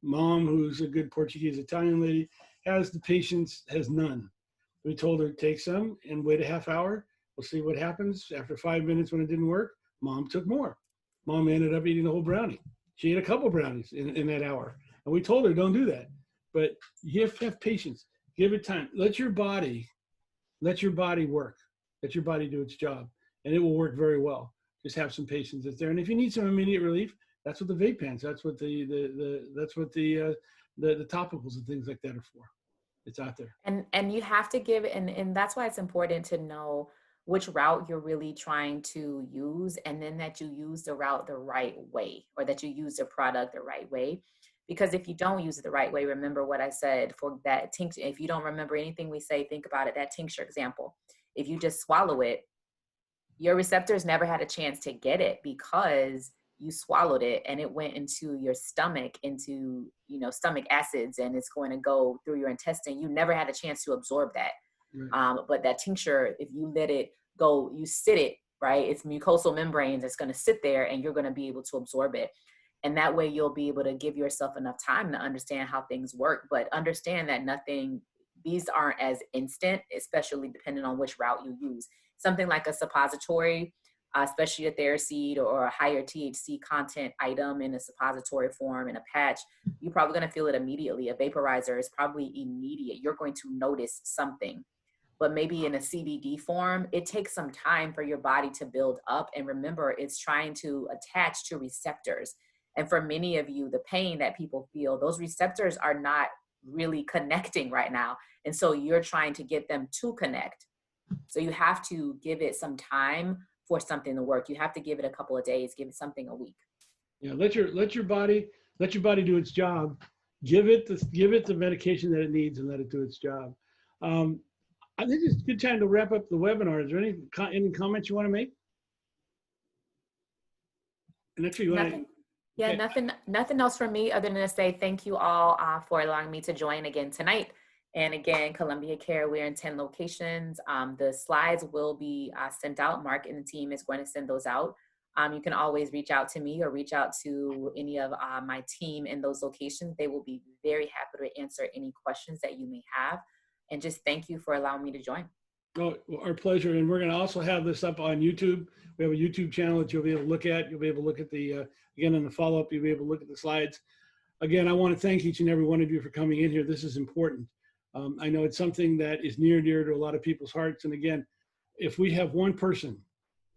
Mom, who's a good Portuguese Italian lady, has the patience, has none. We told her, take some and wait a half hour. We'll see what happens. After 5 minutes, when it didn't work, Mom took more. Mom ended up eating the whole brownie. She ate a couple brownies in that hour. And we told her, don't do that. But you have to have patience. Give it time. Let your body work. Let your body do its job. And it will work very well. Just have some patience that's there. And if you need some immediate relief, that's what the vape pens, that's what the topicals and things like that are for. It's out there. And you have to give, and that's why it's important to know which route you're really trying to use, and then that you use the route the right way, or that you use the product the right way. Because if you don't use it the right way, remember what I said for that tincture. If you don't remember anything we say, think about it, that tincture example. If you just swallow it, your receptors never had a chance to get it because you swallowed it and it went into your stomach, into, you know, stomach acids, and it's going to go through your intestine. You never had a chance to absorb that. Right. But that tincture, if you let it go, you sit it, right? It's mucosal membranes. It's going to sit there and you're going to be able to absorb it. And that way you'll be able to give yourself enough time to understand how things work, but understand that these aren't as instant, especially depending on which route you use. Something like a suppository, especially a Theraseed or a higher THC content item in a suppository form, in a patch, you're probably going to feel it immediately. A vaporizer is probably immediate. You're going to notice something. But maybe in a CBD form, it takes some time for your body to build up. And remember, it's trying to attach to receptors. And for many of you, the pain that people feel, those receptors are not really connecting right now. And so you're trying to get them to connect. So you have to give it some time for something to work. You have to give it a couple of days, give it something a week. Yeah, let your body do its job. Give it the medication that it needs and let it do its job. I think it's a good time to wrap up the webinar. Is there any comments you want to make? And actually, Nothing. Yeah, okay. nothing else from me other than to say thank you all for allowing me to join again tonight. And again, Columbia Care, we're in 10 locations. The slides will be sent out. Marc and the team is going to send those out. You can always reach out to me or reach out to any of my team in those locations. They will be very happy to answer any questions that you may have. And just thank you for allowing me to join. Oh, our pleasure. And we're going to also have this up on YouTube. We have a YouTube channel that you'll be able to look at. You'll be able to look at the, again, in the follow-up, you'll be able to look at the slides. Again, I want to thank each and every one of you for coming in here. This is important. I know it's something that is near and dear to a lot of people's hearts. And again, if we have one person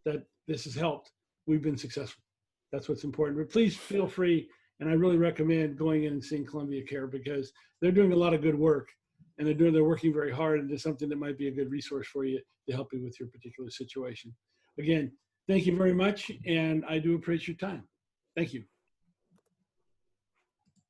that this has helped, we've been successful. That's what's important. But please feel free. And I really recommend going in and seeing Columbia Care because they're doing a lot of good work. And they're working very hard, and there's something that might be a good resource for you to help you with your particular situation. Again, thank you very much, and I do appreciate your time. Thank you.